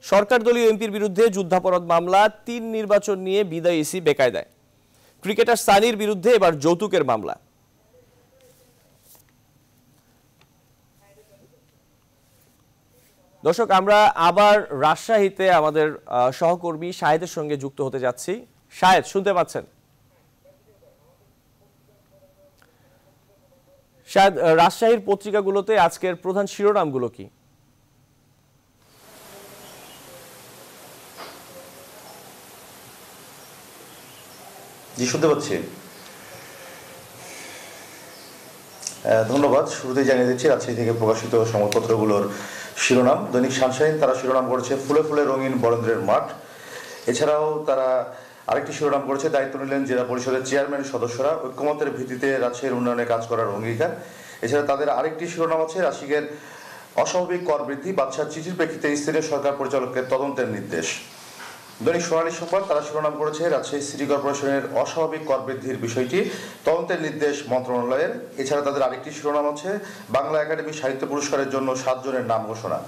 সরকার দলীয় এমপির বিরুদ্ধে যুদ্ধাপরাধ মামলা, 3 নির্বাচন নিয়ে বিদায় ইসি বেকায়দায়। ক্রিকেটার সানির বিরুদ্ধে এবার যৌতুকের মামলা। দর্শক, আমরা আবার রাজশাহীতে আমাদের সহকর্মী শাহেদের সঙ্গে যুক্ত হতে যাচ্ছি। শাহেদ, শুনতে পাচ্ছেন? শাহেদ, রাজশাহীর পত্রিকাগুলোতে আজকের প্রধান শিরোনামগুলো কি? জি, শুনতে পাচ্ছি। ধন্যবাদ। শুরুতেই জানিয়ে দিচ্ছি রাজশাহী থেকে প্রকাশিত সংবাদপত্রগুলোর শিরোনাম। দৈনিক সানশাইন তারা শিরোনাম করেছে ফুলে ফুলে রঙিন বরেন্দ্রের মাঠ। এছাড়াও তারা আরেকটি শিরোনাম করেছে দায়িত্ব নিলেন জেলা পরিষদের চেয়ারম্যান সদস্যরা, ঐক্যমতের ভিত্তিতে রাজশাহীর উন্নয়নে কাজ করার অঙ্গীকার। এছাড়া তাদের আরেকটি শিরোনাম আছে রাশিকের অস্বাভাবিক কর বৃদ্ধি, বাদশার চিঠির প্রেক্ষিতে স্থানীয় সরকার পরিচালকের তদন্তের নির্দেশ। দৈনিক সোনালী সংবাদ তারা শিরোনাম করেছে রাজশাহী সিটি কর্পোরেশনের অস্বাভাবিক কর বৃদ্ধির বিষয়টি তদন্তের নির্দেশ মন্ত্রণালয়ের। এছাড়া তাদের আরেকটি শিরোনাম আছে বাংলা একাডেমি সাহিত্য পুরস্কারের জন্য 7 জনের নাম ঘোষণা।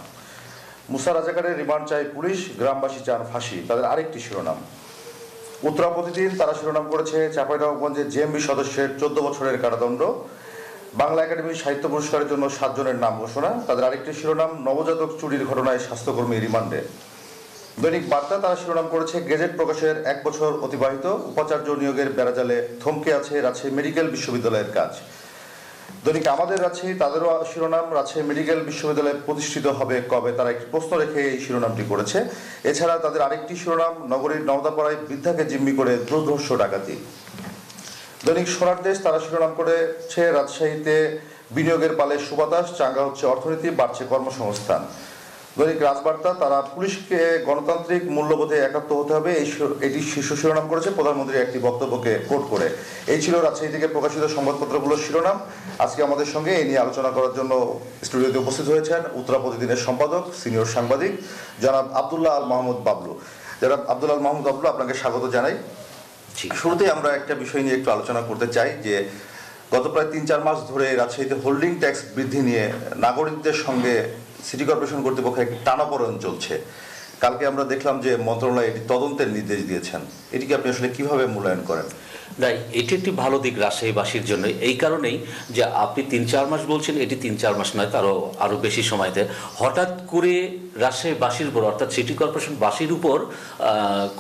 মুসা রাজাকারের রিমান্ড চায় পুলিশ, গ্রামবাসী চান ফাঁসি, তাদের আরেকটি শিরোনাম। উত্তরা প্রতিদিন তারা শিরোনাম করেছে চাঁপাইনবাবগঞ্জের জেএমবি সদস্যের 14 বছরের কারাদণ্ড, বাংলা একাডেমি সাহিত্য পুরস্কারের জন্য 7 জনের নাম ঘোষণা, তাদের আরেকটি শিরোনাম নবজাতক চুরির ঘটনায় স্বাস্থ্যকর্মী রিমান্ডে। দৈনিক বার্তা তারা শিরোনাম করেছে গেজেট প্রকাশের 1 বছর অতিবাহিত, উপাচার্য নিয়োগের বেড়াজালে থমকে আছে রাজশাহী মেডিকেল বিশ্ববিদ্যালয়ের কাজ। দৈনিক আমাদের রাজশাহী তাদেরও শিরোনাম রাজশাহী মেডিকেল বিশ্ববিদ্যালয় প্রতিষ্ঠিত হবে কবে, তারা একটি প্রশ্ন রেখে এই শিরোনামটি করেছে। এছাড়া তাদের আরেকটি শিরোনাম নগরীর নওদাপাড়ায় বৃদ্ধাকে জিম্মি করে দুর্ধর্ষ ডাকাতি। দৈনিক সোনার দেশ তারা শিরোনাম করেছে রাজশাহীতে বিনিয়োগের পালে সুবাতাস, চাঙ্গা হচ্ছে অর্থনীতি, বাড়ছে কর্মসংস্থান। দৈনিক রাজবার্তা তারা পুলিশকে গণতান্ত্রিক মূল্যবোধে একাত্ম হতে হবে, এটি শীর্ষ শিরোনাম করেছে প্রধানমন্ত্রীর একটি বক্তব্যকে কোট করে। এই ছিল রাজশাহী থেকে প্রকাশিত সংবাদপত্রগুলোর শিরোনাম। আজকে আমাদের সঙ্গে এই নিয়ে আলোচনা করার জন্য স্টুডিওতে উপস্থিত হয়েছেন উত্তরা প্রতিদিনের সম্পাদক সিনিয়র সাংবাদিক জনাব আব্দুল্লাহ আল মাহমুদ বাবলু। জনাব আব্দুল্লাহ আল মাহমুদ বাবলু, আপনাকে স্বাগত জানাই। শুরুতেই আমরা একটা বিষয় নিয়ে একটু আলোচনা করতে চাই যে গত প্রায় 3-4 মাস ধরে রাজশাহীতে হোল্ডিং ট্যাক্স বৃদ্ধি নিয়ে নাগরিকদের সঙ্গে সিটি কর্পোরেশন কর্তৃপক্ষের একটি টানাপোড়েন চলছে। কালকে আমরা দেখলাম যে মন্ত্রণালয় এটি তদন্তের নির্দেশ দিয়েছেন, এটিকে আপনি আসলে কিভাবে মূল্যায়ন করেন? না, এটি একটি ভালো দিক রাজশাহীবাসীর জন্য, এই কারণেই যে আপনি 3-4 মাস বলছেন, এটি 3-4 মাস নয়, আরও বেশি সময়তে হঠাৎ করে রাজশাহীবাসীর উপর অর্থাৎ সিটি কর্পোরেশনবাসীর উপর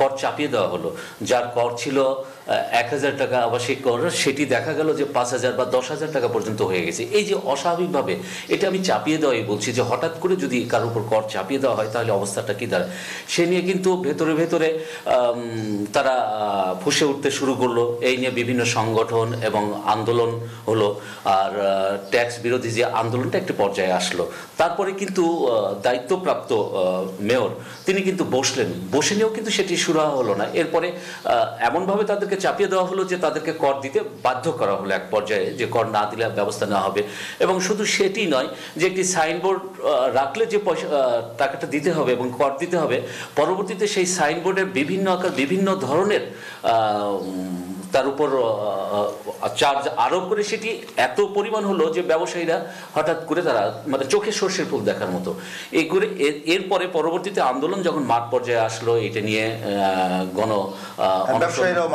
কর চাপিয়ে দেওয়া হলো। যার কর ছিল 1000 টাকা আবাসিক কর, সেটি দেখা গেল যে 5000 বা 10,000 টাকা পর্যন্ত হয়ে গেছে। এই যে অস্বাভাবিকভাবে এটা আমি চাপিয়ে দেওয়াই বলছি যে হঠাৎ করে যদি কারোর উপর কর চাপিয়ে দেওয়া হয় তাহলে অবস্থাটা কী দাঁড়ায়, সে নিয়ে কিন্তু ভেতরে ভেতরে তারা ফুঁসে উঠতে শুরু করলো। এই নিয়ে বিভিন্ন সংগঠন এবং আন্দোলন হলো, আর ট্যাক্স বিরোধী যে আন্দোলনটা একটি পর্যায়ে আসলো। তারপরে কিন্তু দায়িত্বপ্রাপ্ত মেয়র তিনি কিন্তু বসে নিয়েও কিন্তু সেটি শুরু হলো না। এরপরে এমনভাবে তাদেরকে চাপিয়ে দেওয়া হলো যে তাদেরকে কর দিতে বাধ্য করা হলো এক পর্যায়ে, যে কর না দিলে ব্যবস্থা নেওয়া হবে। এবং শুধু সেটি নয় যে একটি সাইনবোর্ড রাখলে যে পয়সা টাকাটা দিতে হবে এবং কর দিতে হবে, পরবর্তীতে সেই সাইনবোর্ডের বিভিন্ন আকার বিভিন্ন ধরনের তার উপর চার্জ আরোপ করে সেটি এত পরিমাণ হলো যে ব্যবসায়ীরা হঠাৎ করে তারা মানে চোখে সর্ষের ফুল দেখার মতো এই করে। এরপরে পরবর্তীতে আন্দোলন যখন মাঠ পর্যায়ে আসলো, এটা নিয়ে ব্যবসায়ীরাও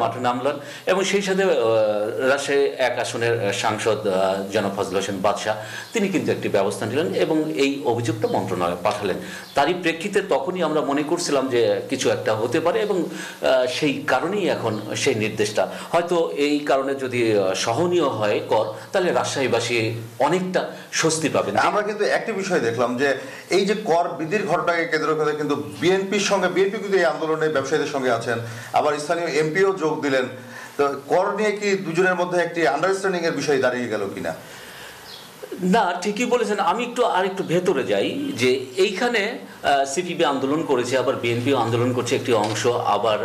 মাঠে নামলেন এবং সেই সাথে রাজশাহী 1 আসনের সাংসদ জনাব ফজল হোসেন বাদশাহ তিনি কিন্তু একটি ব্যবস্থা নিলেন এবং এই অভিযোগটা মন্ত্রণালয়ে পাঠালেন। তারই প্রেক্ষিতে তখনই আমরা মনে করছিলাম যে কিছু একটা হতে পারে এবং সেই কারণেই এখন সেই নির্দেশটা হয়তো এই কারণে যদি সহনীয় হয় কর, তাহলে রাজশাহীবাসী অনেকটা স্বস্তি পাবেন। আমরা কিন্তু একটি বিষয় দেখলাম যে এই যে কর বৃদ্ধির ঘটনাকে কেন্দ্র করে কিন্তু বিএনপি কিন্তু এই আন্দোলনে ব্যবসায়ীদের সঙ্গে আছেন, আবার স্থানীয় এমপিও যোগ দিলেন। তো কর নিয়ে কি দুজনের মধ্যে একটি আন্ডারস্ট্যান্ডিং এর বিষয় দাঁড়িয়ে গেল কিনা? না, ঠিকই বলেছেন। আমি আরেকটু ভেতরে যাই যে এইখানে সিপিবি আন্দোলন করেছে, আবার বিএনপিও আন্দোলন করছে একটি অংশ, আবার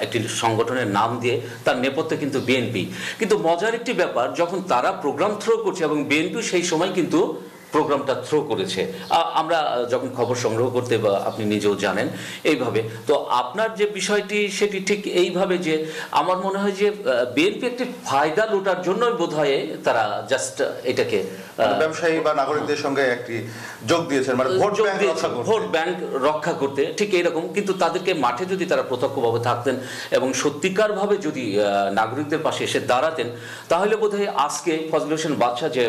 একটি সংগঠনের নাম দিয়ে তার নেপথ্যে কিন্তু বিএনপি। কিন্তু মজার একটি ব্যাপার, যখন তারা প্রোগ্রাম থ্রো করছে এবং বিএনপি সেই সময় কিন্তু প্রোগ্রামটা থ্রো করেছে, আমরা যখন খবর সংগ্রহ করতে বা আপনি নিজেও জানেন এইভাবে। তো আপনার যে বিষয়টি সেটি ঠিক এইভাবে যে আমার মনে হয় যে বিএনপি একটি ফায়দা লুটার জন্যই বোধ হয় তারা জাস্ট এটাকে ব্যবসায়ী বা নাগরিকদের সঙ্গে একটি যোগ দিয়েছেন, মানে ভোট ব্যাংক রক্ষা করতে, ঠিক এইরকম। কিন্তু তাদেরকে মাঠে যদি তারা প্রত্যক্ষভাবে থাকতেন এবং সত্যিকারভাবে যদি নাগরিকদের পাশে এসে দাঁড়াতেন, তাহলে বোধহয় আজকে ফজল হোসেন বাদশাহ যে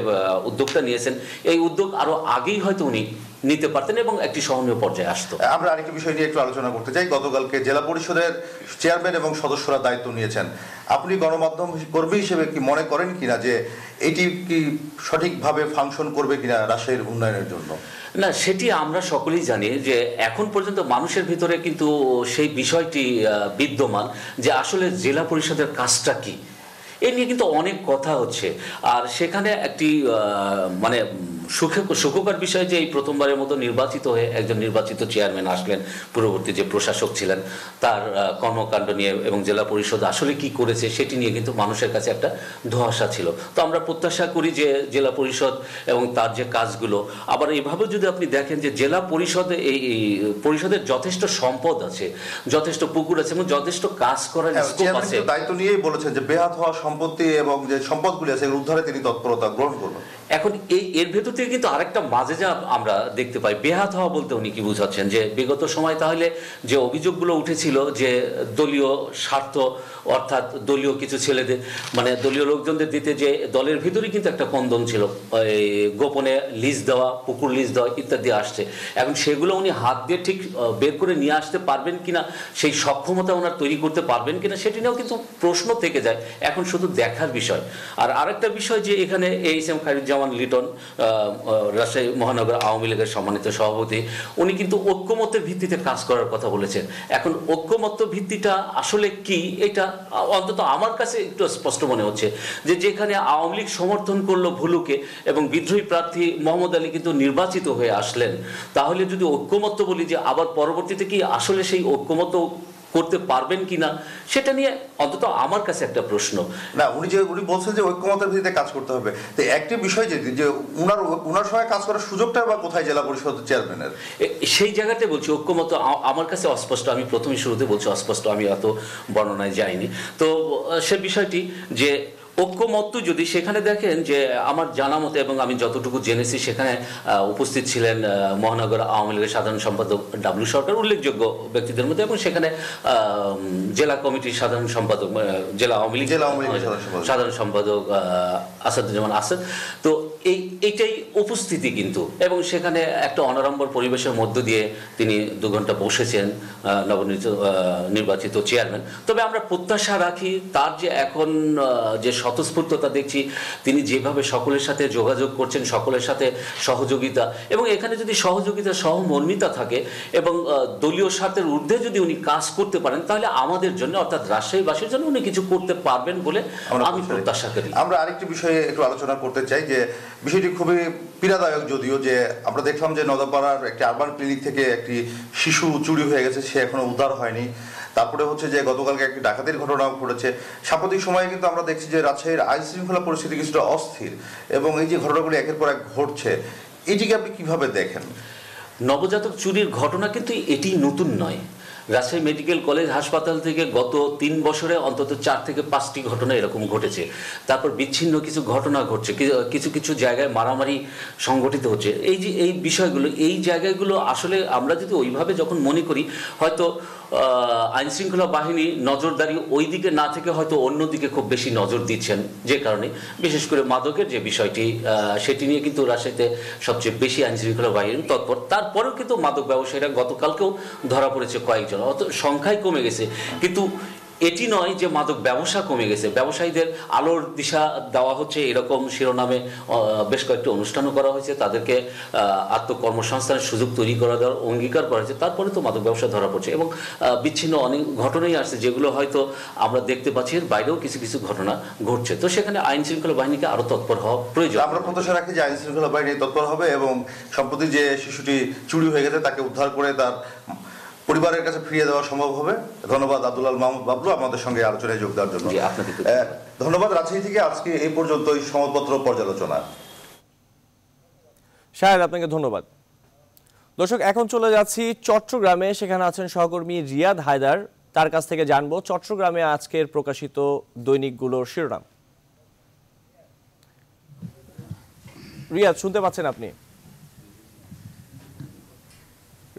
উদ্যোগটা নিয়েছেন, এই উদ্যোগ আরো আগেই হয়তো উনি নিতে পারতেন এবং একটি সহনীয় পর্যায়ে আসতো। আমরা আরেকটি বিষয় নিয়ে একটু আলোচনা করতে চাই। গতকালকে জেলা পরিষদের চেয়ারম্যান এবং সদস্যরা দায়িত্ব নিয়েছেন। আপনি গণমাধ্যম কর্মী হিসেবে কি মনে করেন কিনা যে এটি কি সঠিকভাবে ফাংশন করবে কিনা রাজশাহীর উন্নয়নের জন্য? না, সেটি আমরা সকলেই জানি যে এখন পর্যন্ত মানুষের ভিতরে কিন্তু সেই বিষয়টি বিদ্যমান যে আসলে জেলা পরিষদের কাজটা কি, এ নিয়ে কিন্তু অনেক কথা হচ্ছে। আর সেখানে একটি মানে সুখকর বিষয় যে এই প্রথমবারের মতো নির্বাচিত হয়ে একজন নির্বাচিত চেয়ারম্যান আসলেন, পূর্ববর্তী যে প্রশাসক ছিলেন তার কর্মকাণ্ড নিয়ে এবং জেলা পরিষদ আসলে কি করেছে সেটি নিয়ে কিন্তু মানুষের কাছে একটা ধোঁয়াশা ছিল। তো আমরা প্রত্যাশা করি যে জেলা পরিষদ এবং তার যে কাজগুলো, আবার এভাবেও যদি আপনি দেখেন যে জেলা পরিষদ এই পরিষদের যথেষ্ট সম্পদ আছে, যথেষ্ট পুকুর আছে এবং যথেষ্ট কাজ করার স্কোপ আছে। দায়িত্ব নিয়েই বলেছেন যে বেহাত হওয়া সম্পত্তি এবং যে সম্পদগুলি আছে উদ্ধারে তিনি তৎপরতা গ্রহণ করবেন। এখন এর ভেতর থেকে কিন্তু আরেকটা মাঝে আমরা দেখতে পাই, বেহাত হওয়া বলতে উনি কি বুঝাচ্ছেন যে বিগত সময় তাহলে যে অভিযোগগুলো উঠেছিল যে দলীয় স্বার্থ অর্থাৎ দলীয় কিছু ছেলেদের মানে দলীয় লোকজনদের দিতে যে দলের ভিতরেই কিন্তু একটা কন্দন ছিল, গোপনে লিজ দেওয়া, পুকুর লিজ দেওয়া ইত্যাদি আসছে। এখন সেগুলো উনি হাত দিয়ে ঠিক বের করে নিয়ে আসতে পারবেন কিনা, সেই সক্ষমতা ওনার তৈরি করতে পারবেন কিনা সেটি নিয়েও কিন্তু প্রশ্ন থেকে যায়। এখন শুধু দেখার বিষয়। আর আরেকটা বিষয় যে এখানে এইচ.এম. খায়রুজ্জামান লিটন রাজশাহী মহানগর আওয়ামী লীগের সম্মানিত সভাপতি, উনি কিন্তু ঐক্যমত্যের ভিত্তিতে কাজ করার কথা বলেছেন। এখন ঐক্যমত্য ভিত্তিটা আসলে কি, এটা অন্তত আমার কাছে একটু স্পষ্ট মনে হচ্ছে যে যেখানে আওয়ামী লীগ সমর্থন করলো ভুলুকে এবং বিদ্রোহী প্রার্থী মোহাম্মদ আলী কিন্তু নির্বাচিত হয়ে আসলেন, তাহলে যদি ঐক্যমত্য বলি যে আবার পরবর্তীতে কি আসলে সেই ঐক্যমত্য করতে পারবেন কিনা, সেটা নিয়ে অন্তত আমার কাছে একটা প্রশ্ন। না, উনি বলছেন যে ঐক্যমতের ভিত্তিতে কাজ করতে হবে। তো একটি বিষয় যে উনার সঙ্গে কাজ করার সুযোগটা বা কোথায় জেলা পরিষদ চেয়ারম্যানের, সেই জায়গাতে বলছি ঐক্যমত আমার কাছে অস্পষ্ট। আমি প্রথমে শুরুতে বলছি অস্পষ্ট, আমি অত বর্ণনায় যাইনি। তো সে বিষয়টি যে ঐক্যমত্য যদি সেখানে দেখেন যে আমার জানা মতে এবং আমি যতটুকু জেনেছি সেখানে উপস্থিত ছিলেন মহানগর আওয়ামী লীগের সাধারণ সম্পাদক ডাব্লিউ সরকার, উল্লেখযোগ্য ব্যক্তিদের মধ্যে, এবং সেখানে জেলা কমিটির সাধারণ সম্পাদক, জেলা আওয়ামী লীগ সাধারণ সম্পাদক আসাদুজ্জামান আসাদ। তো এইটাই উপস্থিতি কিন্তু, এবং সেখানে একটা অনাড়ম্বর পরিবেশের মধ্য দিয়ে তিনি 2 ঘন্টা বসেছেন নির্বাচিত চেয়ারম্যান। তবে আমরা প্রত্যাশা রাখি তার যে এখন যে স্বতঃস্ফূর্ততা দেখছি, তিনি যেভাবে সকলের সাথে যোগাযোগ করছেন, সকলের সাথে সহযোগিতা, এবং এখানে যদি সহযোগিতা সহমর্মিতা থাকে এবং দলীয় স্বার্থের ঊর্ধ্বে যদি উনি কাজ করতে পারেন, তাহলে আমাদের জন্য অর্থাৎ রাজশাহীবাসীর জন্য উনি কিছু করতে পারবেন বলে আমি প্রত্যাশা করি। আমরা আরেকটি বিষয়ে একটু আলোচনা করতে চাই যে বিষয়টি খুবই পীড়াদায়ক, যদিও যে আমরা দেখলাম যে নদাপাড়ার একটি আরবান ক্লিনিক থেকে একটি শিশু চুরি হয়ে গেছে, সে এখনো উদ্ধার হয়নি। তারপরে হচ্ছে যে গতকালকে একটি ডাকাতির ঘটনাও ঘটেছে। সাম্প্রতিক সময়ে কিন্তু আমরা দেখছি যে রাজশাহীর আইন শৃঙ্খলা পরিস্থিতি কিছুটা অস্থির, এবং এই যে ঘটনাগুলি একের পর এক ঘটছে, এটিকে আপনি কিভাবে দেখেন? নবজাতক চুরির ঘটনা কিন্তু এটি নতুন নয়। রাজশাহী মেডিকেল কলেজ হাসপাতাল থেকে গত 3 বছরে অন্তত 4 থেকে 5টি ঘটনা এরকম ঘটেছে। তারপর বিচ্ছিন্ন কিছু ঘটনা ঘটছে, কিছু কিছু জায়গায় মারামারি সংগঠিত হচ্ছে। এই যে এই বিষয়গুলো, এই জায়গাগুলো আসলে আমরা যদি ওইভাবে যখন মনে করি, হয়তো আইন শৃঙ্খলা বাহিনী নজরদারি ওই দিকে না থেকে হয়তো অন্যদিকে খুব বেশি নজর দিচ্ছেন, যে কারণে বিশেষ করে মাদকের যে বিষয়টি সেটি নিয়ে কিন্তু রাজশাহীতে সবচেয়ে বেশি আইন শৃঙ্খলা বাহিনী তৎপর। তারপরেও কিন্তু মাদক ব্যবসায়ীরা গতকালকেও ধরা পড়েছে কয়েকজন, অত সংখ্যায় কমে গেছে, কিন্তু এটি নয় যে মাদক ব্যবসা কমে গেছে। ব্যবসায়ীদের আলোর দিশা দেওয়া হচ্ছে, এরকম শিরোনামে বেশ কয়েকটি অনুষ্ঠানও করা হয়েছে, তাদেরকে আত্মকর্মসংস্থানের সুযোগ তৈরি করা দেওয়ার অঙ্গীকার করা হয়েছে। তারপরে তো মাদক ব্যবসা ধরা পড়ছে, এবং বিচ্ছিন্ন অনেক ঘটনাই আসছে যেগুলো হয়তো আমরা দেখতে পাচ্ছি, এর বাইরেও কিছু কিছু ঘটনা ঘটছে। তো সেখানে আইন শৃঙ্খলা বাহিনীকে আরও তৎপর হওয়া প্রয়োজন। আমরা প্রত্যাশা রাখি যে আইন শৃঙ্খলা বাহিনী তৎপর হবে এবং সম্প্রতি যে শিশুটি চুরি হয়ে গেছে তাকে উদ্ধার করে তার পরিবারের কাছে ফিরিয়ে দেওয়া সম্ভব হবে। ধন্যবাদ আব্দুল আল মাহমুদ বাবলু আমাদের সঙ্গে আলোচনায় যোগ দেওয়ার জন্য। ধন্যবাদ। রাজশাহী থেকে আজকে এই পর্যন্তই সংবাদপত্র পর্যালোচনা। শাহেদ, আপনাকে ধন্যবাদ। দর্শক, এখন চলে যাচ্ছি চট্টগ্রামে। সেখানে আছেন সহকর্মী রিয়াদ হায়দার, তার কাছ থেকে জানবো চট্টগ্রামে আজকের প্রকাশিত দৈনিকগুলোর শিরোনাম। রিয়াদ, শুনতে পাচ্ছেন আপনি?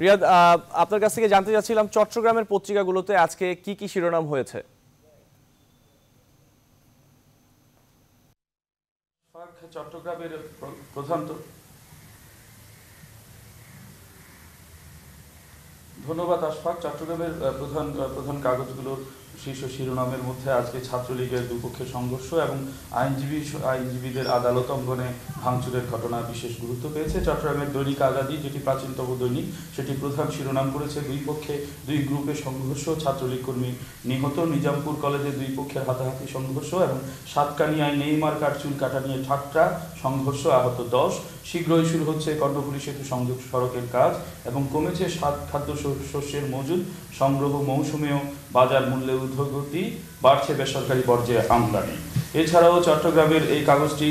রিয়াদ, আপনার কাছ থেকে জানতে চাচ্ছিলাম চট্টগ্রামের পত্রিকাগুলোতে আজকে কি কি শিরোনাম হয়েছে? চট্টগ্রামের প্রধান ধন্যবাদ আশফাক। চট্টগ্রামের প্রধান কাগজগুলোর শীর্ষ শিরোনামের মধ্যে আজকে ছাত্রলীগের দুপক্ষের সংঘর্ষ এবং আইনজীবীদের আদালত অঙ্গনে ভাঙচুরের ঘটনা বিশেষ গুরুত্ব পেয়েছে। চট্টগ্রামের দৈনিক আজাদী, যেটি প্রাচীনতম দৈনিক, সেটি প্রধান শিরোনাম করেছে দুই গ্রুপে সংঘর্ষ, ছাত্রলীগ কর্মী নিহত, নিজামপুর কলেজে 2 পক্ষের হাতাহাতি সংঘর্ষ এবং সাতকানিয়ায় নেইমার কাট চুল কাটা নিয়ে ঠাট্টা, সংঘর্ষ, আহত 10। শীঘ্রই শুরু হচ্ছে কর্ণফুলী সেতু সংযোগ সড়কের কাজ এবং কমেছে খাদ্য শস্যের মজুদ, সংগ্রহ মৌসুমেও বাজার মূল্যে ঊর্ধ্বগতি। বাড়ছে বেসরকারি বর্জ্যে আমদানি। এছাড়াও চট্টগ্রামের এই কাগজটি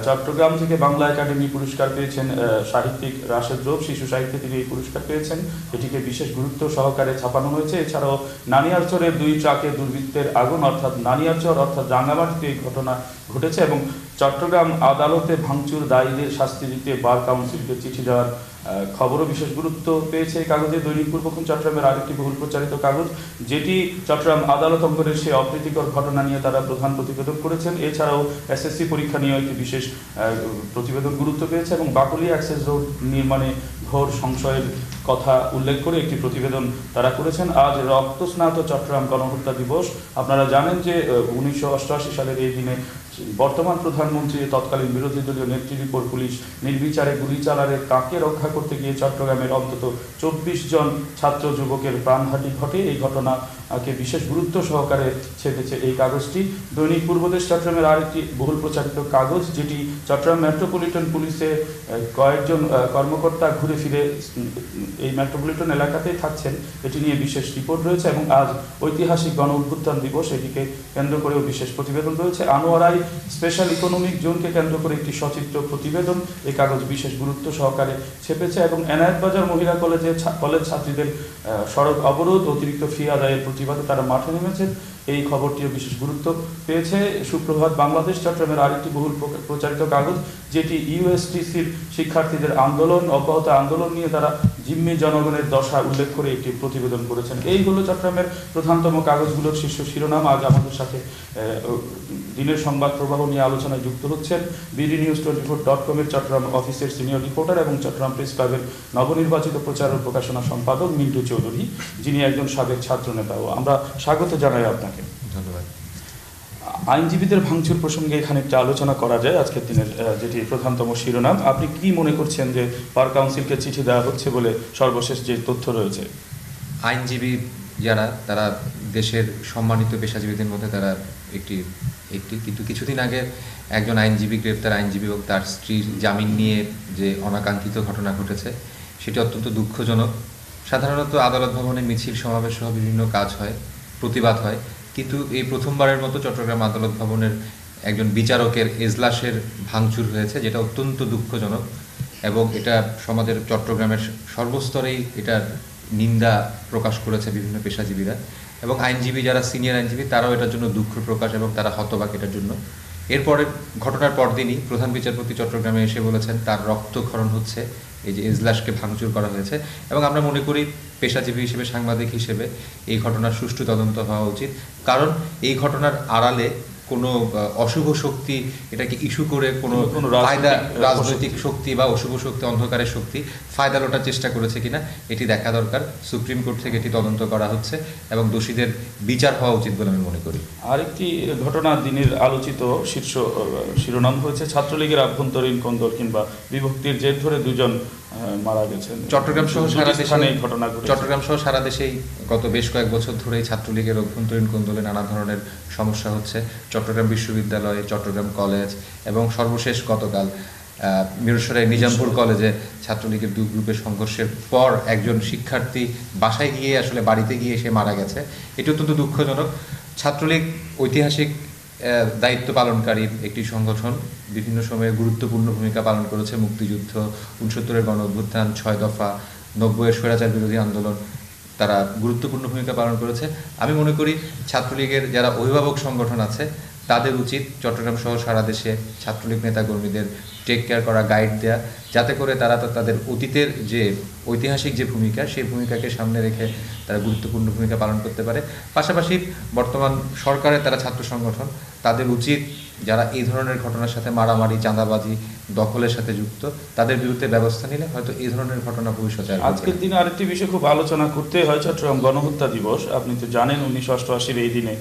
চট্টগ্রাম থেকে বাংলা একাডেমি পুরস্কার পেয়েছেন সাহিত্যিক রাশেদ রৌফ, শিশু সাহিত্যে তিনি এই পুরস্কার পেয়েছেন। এটিকে বিশেষ গুরুত্ব সহকারে ছাপানো হয়েছে। এছাড়াও নানিয়ারচরের 2 ট্রাকে দুর্বৃত্তের আগুন অর্থাৎ নানিয়ারচর অর্থাৎ রাঙ্গামাটিতে এই ঘটনা ঘটেছে এবং চট্টগ্রাম আদালতে ভাঙচুর দায়ীদের শাস্তি দিতে বার কাউন্সিলকে চিঠি দেওয়ার খবরও বিশেষ গুরুত্ব পেয়েছে এই কাগজে। দৈনিক পূর্বক্ষণ চট্টগ্রামের আরেকটি বহুল প্রচারিত কাগজ, যেটি চট্টগ্রাম আদালত অঙ্গনের সে অপ্রীতিকর ঘটনা নিয়ে তারা প্রধান প্রতিবেদন করেছেন। এছাড়াও এসএসসি পরীক্ষা নিয়ে একটি বিশেষ প্রতিবেদন গুরুত্ব পেয়েছে এবং বাকলিয়া অ্যাক্সেস রোড নির্মাণে ঘোর সংশয়ের কথা উল্লেখ করে একটি প্রতিবেদন তারা করেছেন। আজ রক্তস্নাত চট্টগ্রাম গণহত্যা দিবস। আপনারা জানেন যে 1988 সালের এই দিনে বর্তমান প্রধানমন্ত্রী তৎকালীন বিরোধী দলীয় নেত্রীর উপর পুলিশ নির্বিচারে গুলি চালালে তাকে রক্ষা করতে গিয়ে চট্টগ্রামের অন্তত 24 জন ছাত্র যুবকের প্রাণহানি ঘটে। এই ঘটনাকে বিশেষ গুরুত্ব সহকারে ছেপেছে এই কাগজটি। দৈনিক পূর্বদেশ চট্টগ্রামের আরেকটি বহুল প্রচারিত কাগজ, যেটি চট্টগ্রাম মেট্রোপলিটন পুলিশের কয়েকজন কর্মকর্তা ঘুরে ফিরে এই মেট্রোপলিটন এলাকাতেই থাকছেন, এটি নিয়ে বিশেষ রিপোর্ট রয়েছে এবং আজ ঐতিহাসিক গণ অভ্যুত্থান দিবস, এটিকে কেন্দ্র করেও বিশেষ প্রতিবেদন রয়েছে। আনোয়ারাই স্পেশাল ইকোনমিক জোনকে কেন্দ্র করে একটি সচিত্র প্রতিবেদন এই কাগজ বিশেষ গুরুত্ব সহকারে ছেপেছে এবং এনায়েতবাজার মহিলা কলেজ ছাত্রীদের সড়ক অবরোধ, অতিরিক্ত ফি আদায়ের প্রতিবাদে তারা মাঠে নেমেছেন, এই খবরটিও বিশেষ গুরুত্ব পেয়েছে। সুপ্রভাত বাংলাদেশ চট্টগ্রামের আরেকটি বহুল প্রচারিত কাগজ, যেটি ইউএসটিসির শিক্ষার্থীদের আন্দোলন, অব্যাহত আন্দোলন নিয়ে তারা জিম্মি জনগণের দশা উল্লেখ করে একটি প্রতিবেদন করেছেন। এই হলো চট্টগ্রামের প্রধানতম কাগজগুলোর শীর্ষ শিরোনাম। আজ আমাদের সাথে দিনের সংবাদ প্রবাহ নিয়ে আলোচনায় যুক্ত হচ্ছেন BDNews24.com এর চট্টগ্রাম অফিসের সিনিয়র রিপোর্টার এবং চট্টগ্রাম প্রেস ক্লাবের নবনির্বাচিত প্রচার ও প্রকাশনা সম্পাদক মিন্টু চৌধুরী, যিনি একজন সাবেক ছাত্র নেতাও। আমরা স্বাগত জানাই আপনাকে। ধন্যবাদ। আইনজীবীদের ভাঙচুর প্রসঙ্গে এখানে একটা আলোচনা করা যায় আজকের দিনের যেটি প্রধানতম শিরোনাম। আপনি কি মনে করছেন যে বার কাউন্সিলকে চিঠি দেওয়া হচ্ছে বলে সর্বশেষ যে তথ্য রয়েছে? আইনজীবী যারা, তারা দেশের সম্মানিত পেশাজীবীদের মধ্যে তারা একটি কিন্তু কিছুদিন আগে একজন আইনজীবী গ্রেপ্তার, আইনজীবী এবং তার স্ত্রীর জামিন নিয়ে যে অনাকাঙ্ক্ষিত ঘটনা ঘটেছে সেটি অত্যন্ত দুঃখজনক। সাধারণত আদালত ভবনে মিছিল সমাবেশ সহ বিভিন্ন কাজ হয়, প্রতিবাদ হয়, কিন্তু এই প্রথমবারের মতো চট্টগ্রাম আদালত ভবনের একজন বিচারকের এজলাসের ভাঙচুর হয়েছে, যেটা অত্যন্ত দুঃখজনক এবং এটা সমাজের চট্টগ্রামের সর্বস্তরেই এটার নিন্দা প্রকাশ করেছে বিভিন্ন পেশাজীবীরা এবং আইনজীবী যারা সিনিয়র আইনজীবী তারাও এটার জন্য দুঃখ প্রকাশ এবং তারা হতবাক এটার জন্য। এরপরে ঘটনার পরদিনই প্রধান বিচারপতি চট্টগ্রামে এসে বলেছেন তার রক্তক্ষরণ হচ্ছে, এই যে এজলাসকে ভাঙচুর করা হয়েছে এবং আমরা মনে করি পেশাজীবী হিসেবে, সাংবাদিক হিসেবে এই ঘটনার সুষ্ঠু তদন্ত হওয়া উচিত। কারণ এই ঘটনার আড়ালে কোনো অশুভ শক্তি এটাকে ইস্যু করে কোনো রাজনৈতিক শক্তি বা অশুভ শক্তি, অন্ধকারের শক্তি ফায়দা লোটার চেষ্টা করেছে কিনা এটি দেখা দরকার। সুপ্রিম কোর্ট থেকে এটি তদন্ত করা হচ্ছে এবং দোষীদের বিচার হওয়া উচিত বলে আমি মনে করি। আরেকটি ঘটনা দিনের আলোচিত শীর্ষ শিরোনাম হয়েছে ছাত্রলীগের আভ্যন্তরীণ কোন্দল কিংবা বিভক্তির জের ধরে 2 জন মারা গেছেন। চট্টগ্রাম সহ সারা দেশেই গত বেশ কয়েক বছর ধরেই ছাত্রলীগের অভ্যন্তরীণ কোন্দলে নানা ধরনের সমস্যা হচ্ছে। চট্টগ্রাম বিশ্ববিদ্যালয়, চট্টগ্রাম কলেজ এবং সর্বশেষ গতকাল মিরসরাই নিজামপুর কলেজে ছাত্রলীগের 2 গ্রুপের সংঘর্ষের পর একজন শিক্ষার্থী বাসায় গিয়ে, আসলে বাড়িতে গিয়ে সে মারা গেছে। এটি অত্যন্ত দুঃখজনক। ছাত্রলীগ ঐতিহাসিক দায়িত্ব পালনকারী একটি সংগঠন, বিভিন্ন সময়ে গুরুত্বপূর্ণ ভূমিকা পালন করেছে। মুক্তিযুদ্ধ, 69-এর গণ অভ্যুত্থান, 6 দফা, 90-এর স্বৈরাচার বিরোধী আন্দোলন, তারা গুরুত্বপূর্ণ ভূমিকা পালন করেছে। আমি মনে করি ছাত্রলীগের যারা অভিভাবক সংগঠন আছে তাদের উচিত চট্টগ্রাম সহ সারা দেশে ছাত্রলীগ নেতাকর্মীদের টেক কেয়ার করা, গাইড দেওয়া, যাতে করে তারা তাদের অতীতের যে ঐতিহাসিক যে ভূমিকা, সেই ভূমিকাকে সামনে রেখে তারা গুরুত্বপূর্ণ ভূমিকা পালন করতে পারে। পাশাপাশি বর্তমান সরকারের তারা ছাত্র সংগঠন, তাদের উচিত যারা এই ধরনের ঘটনার সাথে মারামারি, চাঁদাবাজি, দখলের সাথে যুক্ত, তাদের বিরুদ্ধে ব্যবস্থা নিলে হয়তো এই ধরনের ঘটনা ভবিষ্যতে। আজকের দিনে আরেকটি বিষয় খুব আলোচনা করতে হয়, চট্টগ্রাম গণহত্যা দিবস। আপনি তো জানেন 1988-র এই দিনে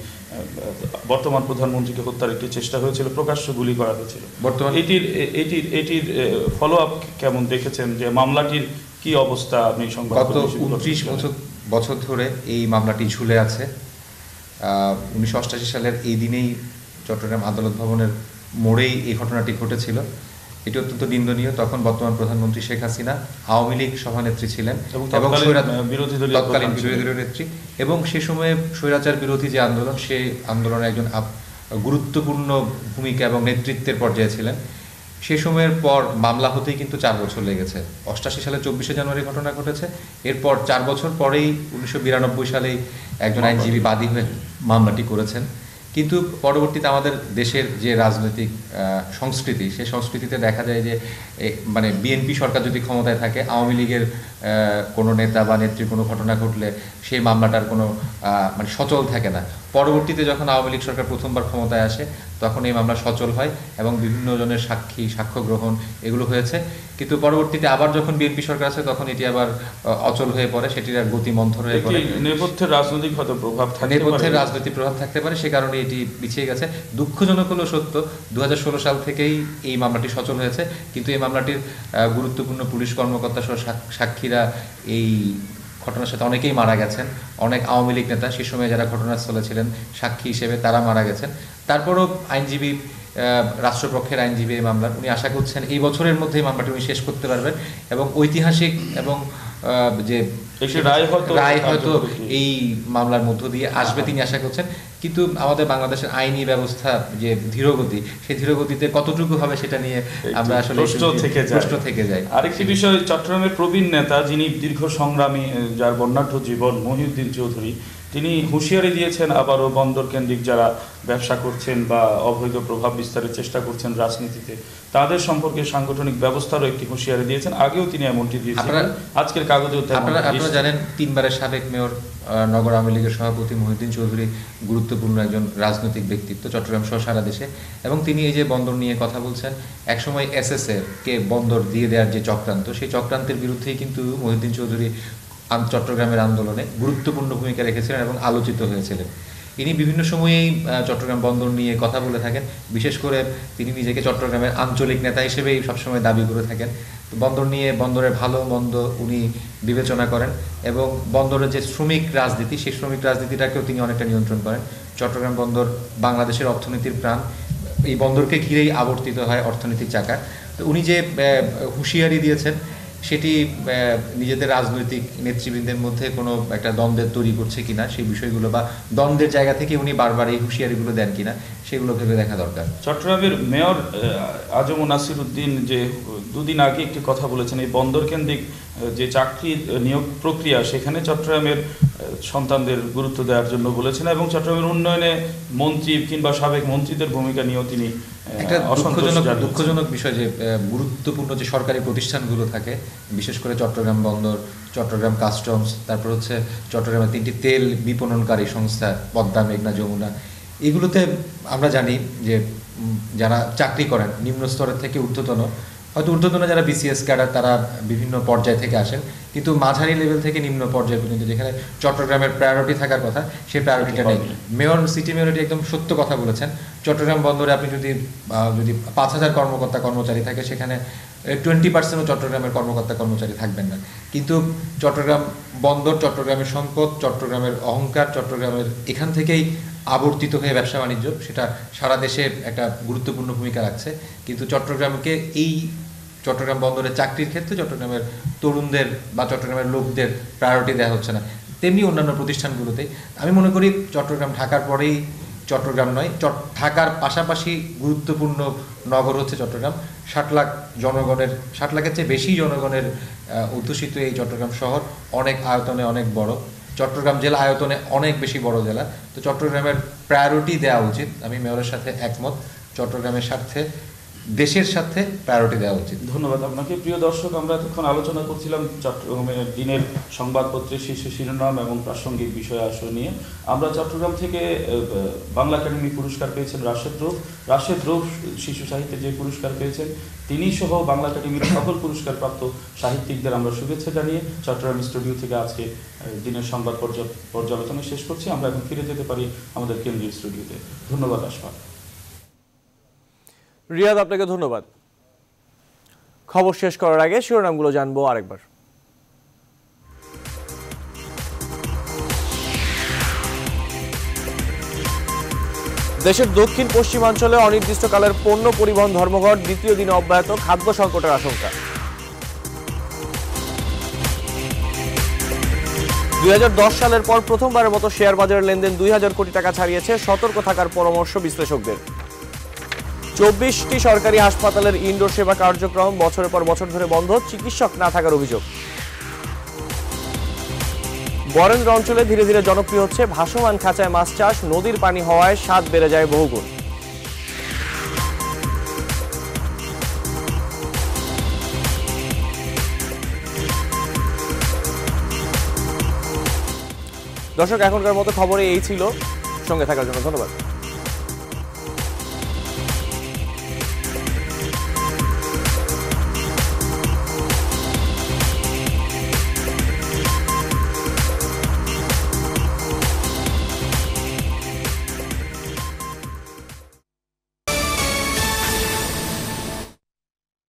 বর্তমান প্রধানমন্ত্রীকে হত্যার একটি চেষ্টা হয়েছিল, প্রকাশ্য গুলি করা হয়েছিল। বর্তমান এটির ফলো আপ কেমন দেখেছেন, যে মামলাটির কি অবস্থা? আপনি সংবাদ গত 29 বছর ধরে এই মামলাটি ঝুলে আছে। 1988 সালের এই দিনেই চট্টগ্রাম আদালত ভবনের মোড়েই এই ঘটনাটি ঘটেছিল এটি অত্যন্ত নিন্দনীয়। তখন বর্তমান প্রধানমন্ত্রী শেখ হাসিনা আওয়ামী লীগ সভানেত্রী ছিলেন এবং তৎকালীন বিরোধী দলীয় নেত্রী, এবং সে সময়ে স্বৈরাচার বিরোধী যে আন্দোলন, সেই আন্দোলনে একজন গুরুত্বপূর্ণ ভূমিকা এবং নেতৃত্বের পর্যায়ে ছিলেন। সে সময়ের পর মামলা হতেই কিন্তু 4 বছর লেগেছে। 88 সালে 24শে জানুয়ারি ঘটনা ঘটেছে। এরপর 4 বছর পরেই 1992 সালেই একজন আইনজীবী বাদী হয়ে মামলাটি করেছেন। কিন্তু পরবর্তীতে আমাদের দেশের যে রাজনৈতিক সংস্কৃতি, সেই সংস্কৃতিতে দেখা যায় যে মানে বিএনপি সরকার যদি ক্ষমতায় থাকে, আওয়ামী লীগের কোনো নেতা বা নেত্রীর কোনো ঘটনা ঘটলে সেই মামলাটার কোনো মানে সচল থাকে না। পরবর্তীতে যখন আওয়ামী লীগ সরকার প্রথমবার ক্ষমতায় আসে, তখন এই মামলা সচল হয় এবং বিভিন্ন জনের সাক্ষ্য গ্রহণ এগুলো হয়েছে। কিন্তু পরবর্তীতে আবার যখন বিএনপি সরকার আসে, তখন এটি আবার অচল হয়ে পড়ে, সেটির আর গতি মন্থর হয়ে পড়ে। নেপথ্যের রাজনৈতিক প্রভাব থাকতে পারে, সে কারণে এটি পিছিয়ে গেছে। দুঃখজনক হলো সত্য, 2016 সাল থেকেই এই মামলাটি সচল হয়েছে, কিন্তু এই মামলাটির গুরুত্বপূর্ণ পুলিশ কর্মকর্তা সহ সাক্ষীরা এই ঘটনার সাথে অনেকেই মারা গেছেন। অনেক আওয়ামী লীগ নেতা সে সময় যারা ঘটনাস্থলে ছিলেন সাক্ষী হিসেবে, তারা মারা গেছেন। তারপরও আইনজীবী, রাষ্ট্রপক্ষের আইনজীবী এই মামলার, উনি আশা করছেন এই বছরের মধ্যে এই মামলাটি উনি শেষ করতে পারবেন এবং ঐতিহাসিক এবং যে রায় হয়তো এই মামলার মধ্য দিয়ে আসবে তিনি আশা করছেন। কিন্তু আমাদের বাংলাদেশের আইনি ব্যবস্থা যে ধীরগতি, সেই ধীরগতিতে কতটুকু হবে সেটা নিয়ে আমরা আসলে প্রশ্ন থেকে যাই। আরেকটি বিষয়, চট্টগ্রামের প্রবীণ নেতা, যিনি দীর্ঘ সংগ্রামী, যার বর্ণাঢ্য জীবন, মহিউদ্দিন চৌধুরী, তিনি হুঁশিয়ারি দিয়েছেন আবারও বন্দর কেন্দ্রিক যারা ব্যবসা করছেন বা অবৈধ প্রভাব বিস্তারের চেষ্টা করছেন রাজনীতিতে, তাদের সম্পর্কে সাংগঠনিক ব্যবস্থারও একটি হুঁশিয়ারি দিয়েছেন। আগেও তিনি এমনটি দিয়েছেন, আজকের কাগজে আপনারা জানেন 3 বারের সাবেক মেয়র, নগর আওয়ামী লীগের সভাপতি মহিউদ্দিন চৌধুরী গুরুত্বপূর্ণ একজন রাজনৈতিক ব্যক্তিত্ব চট্টগ্রাম সহ সারা দেশে, এবং তিনি এই যে বন্দর নিয়ে কথা বলছেন, একসময় এসএসএ কে বন্দর দিয়ে দেওয়ার যে চক্রান্ত, সেই চক্রান্তের বিরুদ্ধেই কিন্তু মহিউদ্দিন চৌধুরী চট্টগ্রামের আন্দোলনে গুরুত্বপূর্ণ ভূমিকা রেখেছিলেন এবং আলোচিত হয়েছিলেন। ইনি বিভিন্ন সময়েই চট্টগ্রাম বন্দর নিয়ে কথা বলে থাকেন। বিশেষ করে তিনি নিজেকে চট্টগ্রামের আঞ্চলিক নেতা হিসেবেই সবসময় দাবি করে থাকেন। বন্দর নিয়ে, বন্দরের ভালো মন্দ উনি বিবেচনা করেন এবং বন্দরের যে শ্রমিক রাজনীতি, সেই শ্রমিক রাজনীতিটাকেও তিনি অনেকটা নিয়ন্ত্রণ করেন। চট্টগ্রাম বন্দর বাংলাদেশের অর্থনীতির প্রাণ, এই বন্দরকে ঘিরেই আবর্তিত হয় অর্থনীতির চাকা। তো উনি যে হুঁশিয়ারি দিয়েছেন, সেটি নিজেদের রাজনৈতিক নেতৃবৃন্দের মধ্যে কোনো একটা দ্বন্দ্বের তৈরি করছে কিনা, সেই বিষয়গুলো বা দ্বন্দ্বের জায়গা থেকে উনি বারবার এই হুঁশিয়ারিগুলো দেন কিনা, সেগুলো ভেবে দেখা দরকার। চট্টগ্রামের মেয়র আজম নাসির উদ্দিন যে 2 দিন আগে একটি কথা বলেছেন, এই বন্দর কেন্দ্রিক যে চাকরি নিয়োগ প্রক্রিয়া, সেখানে চট্টগ্রামের সন্তানদের গুরুত্ব দেওয়ার জন্য বলেছেন এবং চট্টগ্রামের উন্নয়নে মন্ত্রী কিংবা সাবেক মন্ত্রীদের ভূমিকা নিয়েও তিনি একটা দুঃখজনক বিষয় যে গুরুত্বপূর্ণ যে সরকারি প্রতিষ্ঠানগুলো থাকে, বিশেষ করে চট্টগ্রাম বন্দর, চট্টগ্রাম কাস্টমস, তারপর হচ্ছে চট্টগ্রামের 3টি তেল বিপণনকারী সংস্থা পদ্মা, মেঘনা, যমুনা, এগুলোতে আমরা জানি যে যারা চাকরি করেন নিম্ন স্তরের থেকে ঊর্ধ্বতন, হয়তো ঊর্ধ্বতন যারা বিসিএস ক্যাডার, তারা বিভিন্ন পর্যায় থেকে আসেন, কিন্তু মাঝারি লেভেল থেকে নিম্ন পর্যায় পর্যন্ত যেখানে চট্টগ্রামের প্রায়োরিটি থাকার কথা, সেই প্রায়োরিটিটা নেই। মেয়র, সিটি মেয়রটি একদম সত্য কথা বলেছেন। চট্টগ্রাম বন্দরে আপনি যদি 5000 কর্মকর্তা কর্মচারী থাকে, সেখানে 20% চট্টগ্রামের কর্মকর্তা কর্মচারী থাকবেন না। কিন্তু চট্টগ্রাম বন্দর চট্টগ্রামের সম্পদ, চট্টগ্রামের অহংকার, চট্টগ্রামের এখান থেকেই আবর্তিত হয়ে ব্যবসা বাণিজ্য, সেটা সারা দেশে একটা গুরুত্বপূর্ণ ভূমিকা রাখছে। কিন্তু চট্টগ্রামকে এই চট্টগ্রাম বন্দরের চাকরির ক্ষেত্রে চট্টগ্রামের তরুণদের বা চট্টগ্রামের লোকদের প্রায়োরিটি দেওয়া হচ্ছে না। তেমনি অন্যান্য প্রতিষ্ঠানগুলোতে আমি মনে করি চট্টগ্রাম ঢাকার পরেই, চট্টগ্রাম নয়, ঢাকার পাশাপাশি গুরুত্বপূর্ণ নগর হচ্ছে চট্টগ্রাম। 60 লাখ জনগণের, 60 লাখের চেয়ে বেশি জনগণের অধ্যুষিত এই চট্টগ্রাম শহর অনেক আয়তনে অনেক বড়। চট্টগ্রাম জেলা আয়তনে অনেক বেশি বড় জেলা। তো চট্টগ্রামের প্রায়োরিটি দেওয়া উচিত। আমি মেয়রের সাথে একমত, চট্টগ্রামের স্বার্থে, দেশের সাথে প্রায়োরিটি দেওয়া উচিত। ধন্যবাদ আপনাকে। প্রিয় দর্শক, আমরা এতক্ষণ আলোচনা করছিলাম চট্টগ্রামের দিনের সংবাদপত্রের শীর্ষ শিরোনাম এবং প্রাসঙ্গিক বিষয় আসয় নিয়ে। আমরা চট্টগ্রাম থেকে বাংলা একাডেমি পুরস্কার পেয়েছেন রাশেদ রৌফ শিশু সাহিত্যে যে পুরস্কার পেয়েছেন, তিনি সহ বাংলা একাডেমির সকল পুরস্কারপ্রাপ্ত সাহিত্যিকদের আমরা শুভেচ্ছা জানিয়ে চট্টগ্রাম স্টুডিও থেকে আজকে দিনের সংবাদ পর্যালোচনা শেষ করছি। আমরা এখন ফিরে যেতে পারি আমাদের কেন্দ্রীয় স্টুডিওতে। ধন্যবাদ আশফাক। রিয়াদ, আপনাকে ধন্যবাদ। খবর শেষ করার আগে শিরোনামগুলো জানবো আরেকবার। দেশের দক্ষিণ পশ্চিমাঞ্চলে অনির্দিষ্টকালের পণ্য পরিবহন ধর্মঘট দ্বিতীয় দিনে অব্যাহত, খাদ্য সংকটের আশঙ্কা। 2010 সালের পর প্রথমবারের মতো শেয়ার বাজারের লেনদেন 2000 কোটি টাকা ছাড়িয়েছে, সতর্ক থাকার পরামর্শ বিশ্লেষকদের। 24টি সরকারি হাসপাতালের ইনডোর সেবা কার্যক্রম বছরের পর বছর ধরে বন্ধ, চিকিৎসক না থাকার অভিযোগ। বরেন্দ্র অঞ্চলে ধীরে ধীরে জনপ্রিয় হচ্ছে ভাসমান খাঁচায় মাছ চাষ, নদীর পানি হওয়ায় স্বাদ বেড়ে যায় বহুগুণ। দর্শক, এখনকার মতো খবরে এই ছিল। সঙ্গে থাকার জন্য ধন্যবাদ।